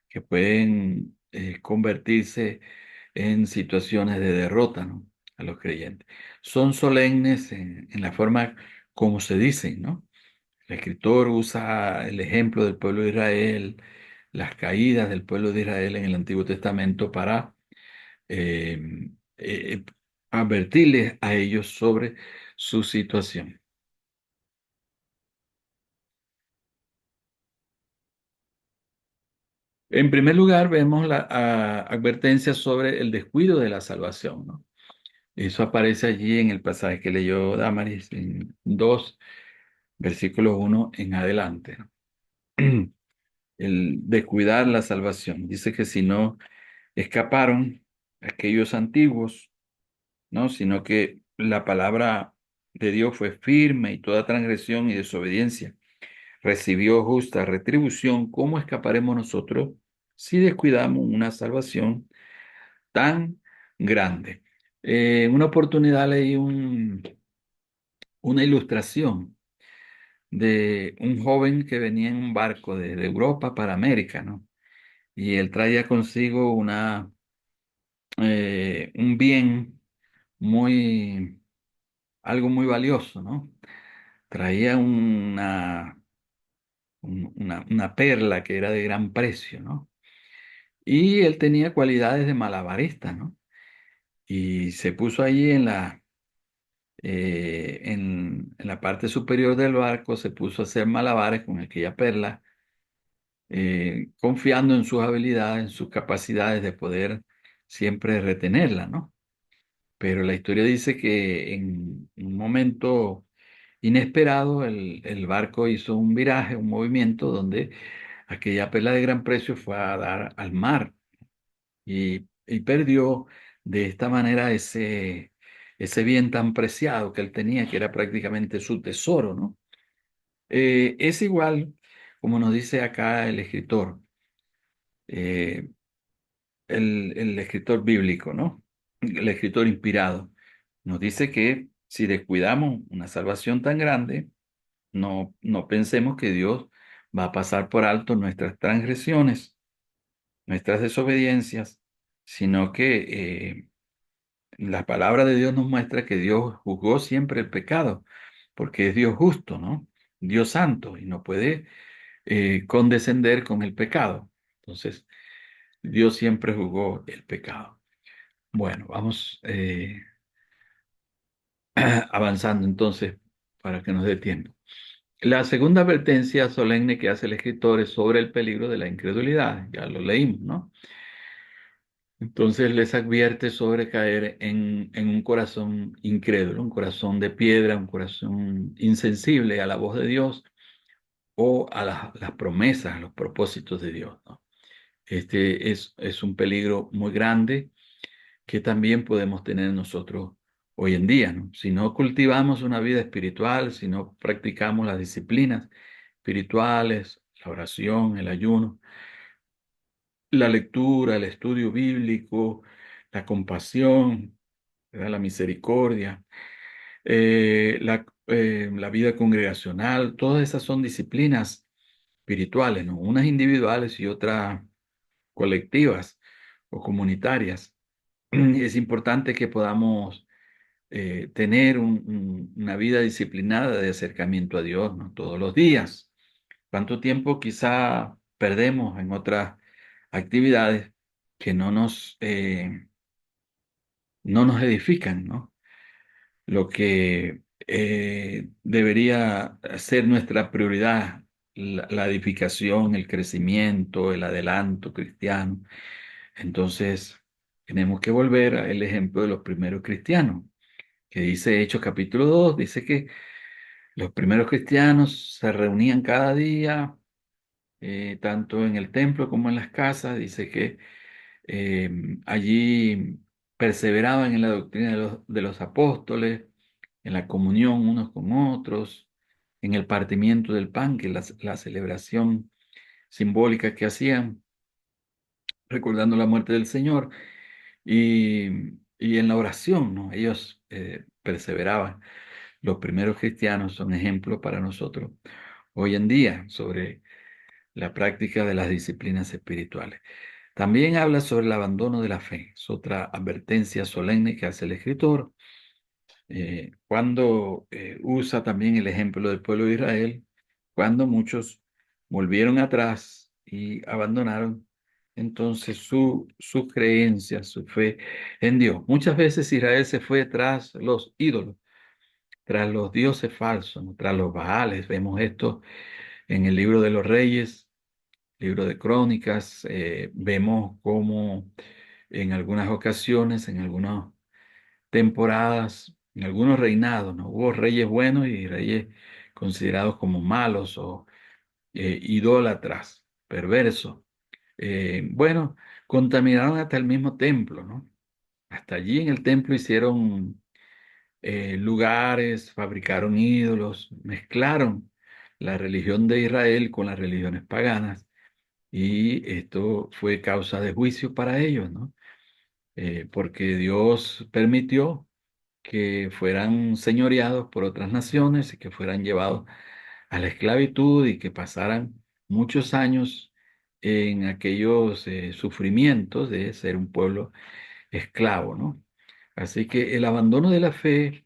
que pueden convertirse en situaciones de derrota, ¿no? A los creyentes. Son solemnes en la forma como se dicen, ¿no? El escritor usa el ejemplo del pueblo de Israel, las caídas del pueblo de Israel en el Antiguo Testamento para eh, eh, advertirles a ellos sobre su situación. En primer lugar, vemos la advertencia sobre el descuido de la salvación, ¿no? Eso aparece allí en el pasaje que leyó Damaris, en 2 versículos 1 en adelante, ¿no? El descuidar la salvación. Dice que si no escaparon aquellos antiguos, ¿no? Sino que la palabra de Dios fue firme y toda transgresión y desobediencia recibió justa retribución. ¿Cómo escaparemos nosotros si descuidamos una salvación tan grande? En una oportunidad leí una ilustración de un joven que venía en un barco de Europa para América, ¿no? Y él traía consigo un bien muy, algo muy valioso, ¿no? Traía una perla que era de gran precio, ¿no? Y él tenía cualidades de malabarista, ¿no? Y se puso allí en la parte superior del barco, se puso a hacer malabares con aquella perla, confiando en sus habilidades, en sus capacidades de poder siempre retenerla, ¿no? Pero la historia dice que en un momento inesperado el barco hizo un viraje, un movimiento donde aquella perla de gran precio fue a dar al mar y perdió de esta manera ese bien tan preciado que él tenía, que era prácticamente su tesoro, ¿no? Es igual, como nos dice acá el escritor, eh, el escritor bíblico, ¿no? El escritor inspirado. Nos dice que si descuidamos una salvación tan grande, no pensemos que Dios va a pasar por alto nuestras transgresiones, nuestras desobediencias, sino que la palabra de Dios nos muestra que Dios juzgó siempre el pecado, porque es Dios justo, ¿no? Dios santo y no puede condescender con el pecado. Entonces, Dios siempre juzgó el pecado. Bueno, vamos avanzando entonces para que nos dé tiempo. La segunda advertencia solemne que hace el escritor es sobre el peligro de la incredulidad. Ya lo leímos, ¿no? Entonces les advierte sobre caer en un corazón incrédulo, un corazón de piedra, un corazón insensible a la voz de Dios o a las promesas, a los propósitos de Dios, ¿no? Este es un peligro muy grande que también podemos tener nosotros hoy en día, ¿no? Si no cultivamos una vida espiritual, si no practicamos las disciplinas espirituales, la oración, el ayuno, la lectura, el estudio bíblico, la compasión, ¿verdad? La misericordia, la vida congregacional, todas esas son disciplinas espirituales, ¿no? Unas individuales y otras colectivas o comunitarias. Es importante que podamos tener una vida disciplinada de acercamiento a Dios, ¿no? Todos los días. ¿Cuánto tiempo quizá perdemos en otras actividades que no nos edifican, ¿no? Lo que debería ser nuestra prioridad, la edificación, el crecimiento, el adelanto cristiano. Entonces, tenemos que volver al ejemplo de los primeros cristianos, que dice Hechos capítulo 2, dice que los primeros cristianos se reunían cada día, tanto en el templo como en las casas. Dice que allí perseveraban en la doctrina de los apóstoles, en la comunión unos con otros, en el partimiento del pan, que es la celebración simbólica que hacían, recordando la muerte del Señor, y, y en la oración, ¿no? Ellos perseveraban. Los primeros cristianos son ejemplos para nosotros hoy en día sobre la práctica de las disciplinas espirituales. También habla sobre el abandono de la fe. Es otra advertencia solemne que hace el escritor cuando usa también el ejemplo del pueblo de Israel, cuando muchos volvieron atrás y abandonaron entonces su creencia, su fe en Dios. Muchas veces Israel se fue tras los ídolos, tras los dioses falsos, ¿no? Tras los Baales. Vemos esto en el libro de los Reyes, libro de Crónicas. Vemos cómo en algunas ocasiones, en algunas temporadas, en algunos reinados, ¿no? Hubo reyes buenos y reyes considerados como malos o idólatras, perversos. Bueno, contaminaron hasta el mismo templo, ¿no? Hasta allí en el templo hicieron lugares, fabricaron ídolos, mezclaron la religión de Israel con las religiones paganas y esto fue causa de juicio para ellos, ¿no? Porque Dios permitió que fueran señoreados por otras naciones y que fueran llevados a la esclavitud y que pasaran muchos años en aquellos sufrimientos de ser un pueblo esclavo, ¿no? Así que el abandono de la fe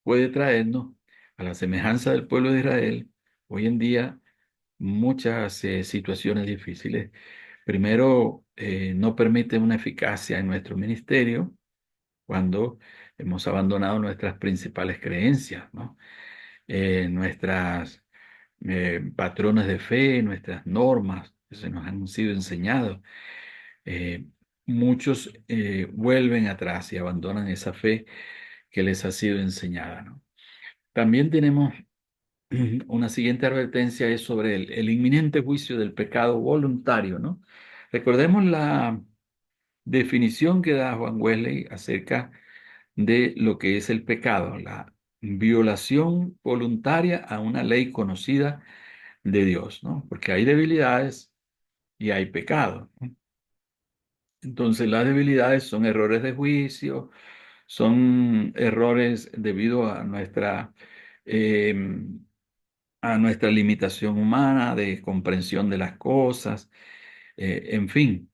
puede traernos, a la semejanza del pueblo de Israel, hoy en día muchas situaciones difíciles. Primero, no permite una eficacia en nuestro ministerio cuando hemos abandonado nuestras principales creencias, ¿no? Nuestras patrones de fe, nuestras normas que se nos han sido enseñados. Eh, Muchos vuelven atrás y abandonan esa fe que les ha sido enseñada, ¿no? También tenemos una siguiente advertencia, es sobre el inminente juicio del pecado voluntario, ¿no? Recordemos la definición que da Juan Wesley acerca de lo que es el pecado, la violación voluntaria a una ley conocida de Dios, ¿no? Porque hay debilidades y hay pecado, ¿no? Entonces las debilidades son errores de juicio, son errores debido eh, a nuestra limitación humana de comprensión de las cosas, en fin.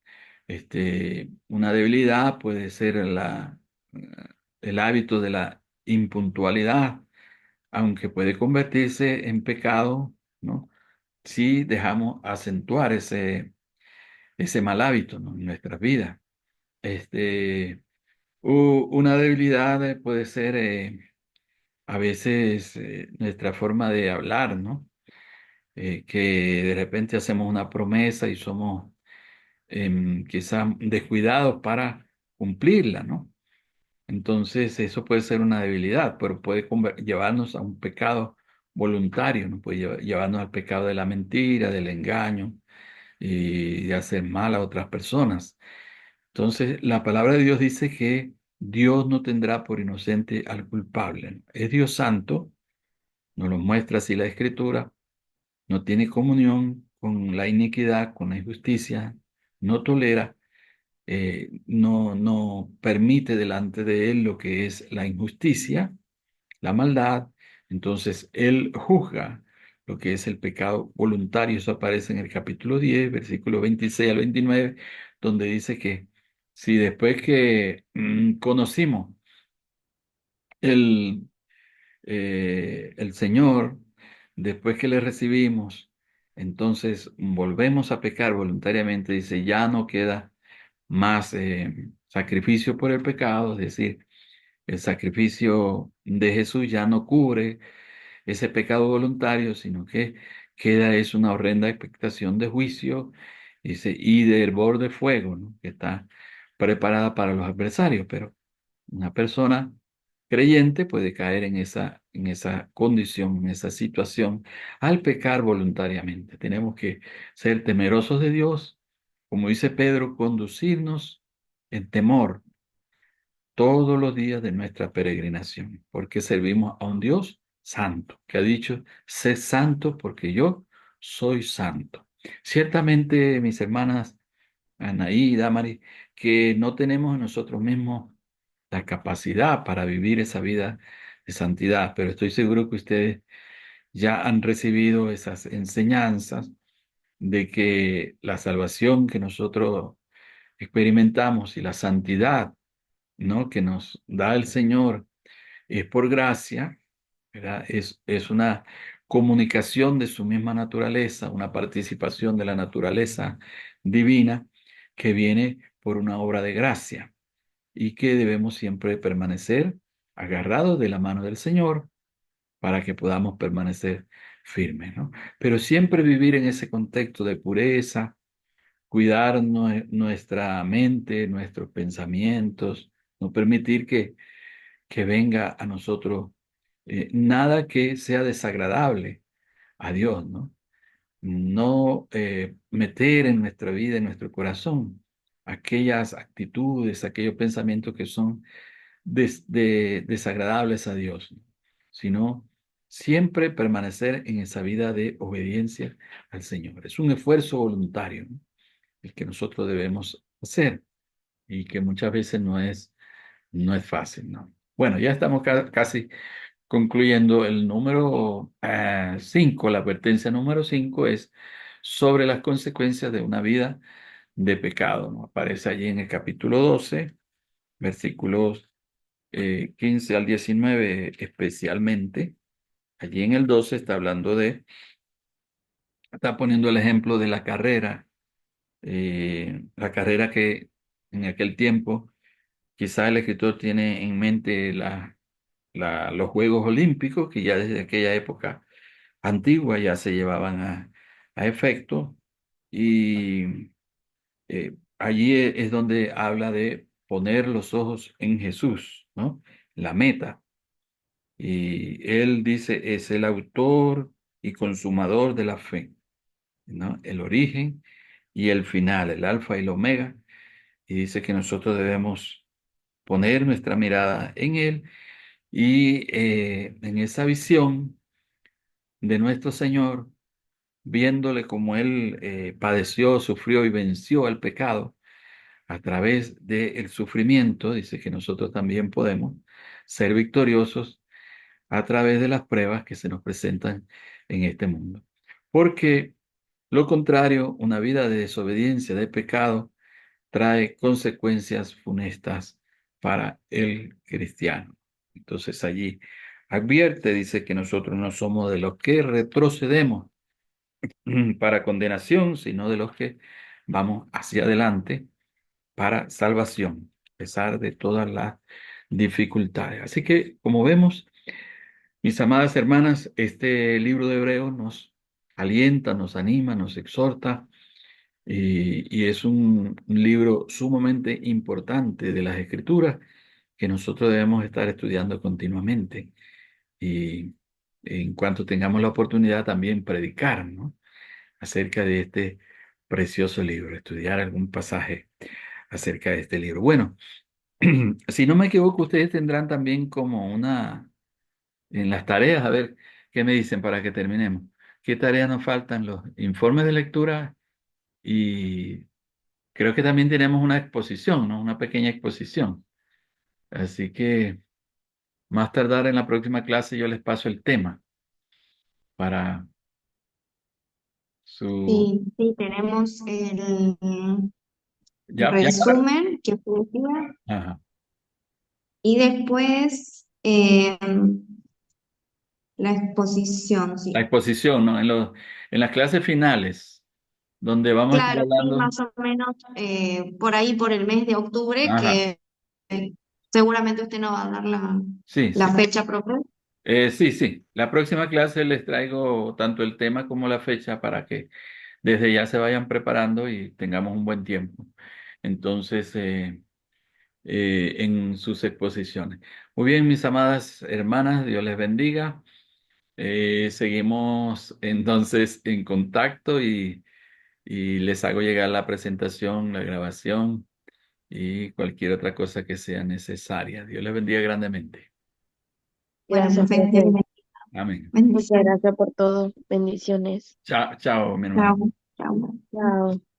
Una debilidad puede ser el hábito de la impuntualidad, aunque puede convertirse en pecado, ¿no? Si dejamos acentuar ese mal hábito, ¿no? En nuestras vidas. Una debilidad puede ser a veces nuestra forma de hablar, ¿no? Que de repente hacemos una promesa y somos quizás descuidados para cumplirla, ¿no? Entonces, eso puede ser una debilidad, pero puede llevarnos a un pecado voluntario, ¿no? Puede llevarnos al pecado de la mentira, del engaño y de hacer mal a otras personas. Entonces, la palabra de Dios dice que Dios no tendrá por inocente al culpable. Es Dios santo, nos lo muestra así la Escritura, no tiene comunión con la iniquidad, con la injusticia, no tolera, no permite delante de él lo que es la injusticia, la maldad. Entonces él juzga lo que es el pecado voluntario. Eso aparece en el capítulo 10, versículo 26 al 29, donde dice que si después que conocimos el, el Señor, después que le recibimos, entonces volvemos a pecar voluntariamente, dice, ya no queda más sacrificio por el pecado, es decir, el sacrificio de Jesús ya no cubre ese pecado voluntario, sino que queda es una horrenda expectación de juicio, dice, y de hervor de fuego, ¿no? Que está preparada para los adversarios, pero una persona creyente puede caer en esa condición, en esa situación, al pecar voluntariamente. Tenemos que ser temerosos de Dios, como dice Pedro, conducirnos en temor todos los días de nuestra peregrinación, porque servimos a un Dios santo, que ha dicho, sé santo porque yo soy santo. Ciertamente, mis hermanas Anaí y Damari, que no tenemos en nosotros mismos la capacidad para vivir esa vida de santidad, pero estoy seguro que ustedes ya han recibido esas enseñanzas de que la salvación que nosotros experimentamos y la santidad, ¿no?, que nos da el Señor es por gracia, ¿verdad? Es una comunicación de su misma naturaleza, una participación de la naturaleza divina que viene por una obra de gracia y que debemos siempre permanecer agarrados de la mano del Señor para que podamos permanecer firmes, ¿no? Pero siempre vivir en ese contexto de pureza, cuidar nuestra mente, nuestros pensamientos, no permitir que venga a nosotros nada que sea desagradable a Dios, ¿no? No meter en nuestra vida, en nuestro corazón, aquellas actitudes, aquellos pensamientos que son desagradables a Dios, sino siempre permanecer en esa vida de obediencia al Señor. Es un esfuerzo voluntario, ¿no?, el que nosotros debemos hacer y que muchas veces no es fácil, ¿no? Bueno, ya estamos casi concluyendo. El número 5, la advertencia número 5 es sobre las consecuencias de una vida de pecado, ¿no? Aparece allí en el capítulo 12, versículos 15 al 19 especialmente. Allí en el 12 está hablando está poniendo el ejemplo de la carrera que en aquel tiempo quizá el escritor tiene en mente los Juegos Olímpicos, que ya desde aquella época antigua ya se llevaban a efecto, y allí es donde habla de poner los ojos en Jesús, ¿no? La meta. Y él dice, es el autor y consumador de la fe, ¿no? El origen y el final, el alfa y el omega. Y dice que nosotros debemos poner nuestra mirada en él y en esa visión de nuestro Señor, viéndole como él padeció, sufrió y venció el pecado a través del sufrimiento. Dice que nosotros también podemos ser victoriosos a través de las pruebas que se nos presentan en este mundo. Porque lo contrario, una vida de desobediencia, de pecado, trae consecuencias funestas para el cristiano. Entonces allí advierte, dice que nosotros no somos de los que retrocedemos para condenación, sino de los que vamos hacia adelante para salvación, a pesar de todas las dificultades. Así que, como vemos, mis amadas hermanas, este libro de Hebreos nos alienta, nos anima, nos exhorta, y es un libro sumamente importante de las Escrituras que nosotros debemos estar estudiando continuamente y en cuanto tengamos la oportunidad también predicar, ¿no?, acerca de este precioso libro, estudiar algún pasaje acerca de este libro. Bueno, Si no me equivoco, ustedes tendrán también como en las tareas, a ver, ¿qué me dicen para que terminemos? ¿Qué tareas nos faltan? Los informes de lectura y creo que también tenemos una exposición, ¿no? Una pequeña exposición. Así que más tardar en la próxima clase yo les paso el tema para su... Sí, sí, tenemos el Ya para... resumen que fue Ajá. y después la exposición, La sí. exposición, ¿no? En las clases finales, donde vamos a estar Claro, sí, hablando... más o menos por ahí por el mes de octubre, Ajá. que seguramente usted nos va a dar Sí, la sí. fecha propia. Sí, sí. La próxima clase les traigo tanto el tema como la fecha para que desde ya se vayan preparando y tengamos un buen tiempo. Entonces, en sus exposiciones. Muy bien, mis amadas hermanas, Dios les bendiga. Seguimos entonces en contacto y les hago llegar la presentación, la grabación y cualquier otra cosa que sea necesaria. Dios les bendiga grandemente. Bueno, Gracias, perfecto. profe. Amén. Muchas Bendiciones. gracias por todo. Bendiciones. Chao, chao, mi hermano. Chao. Chao. Chao.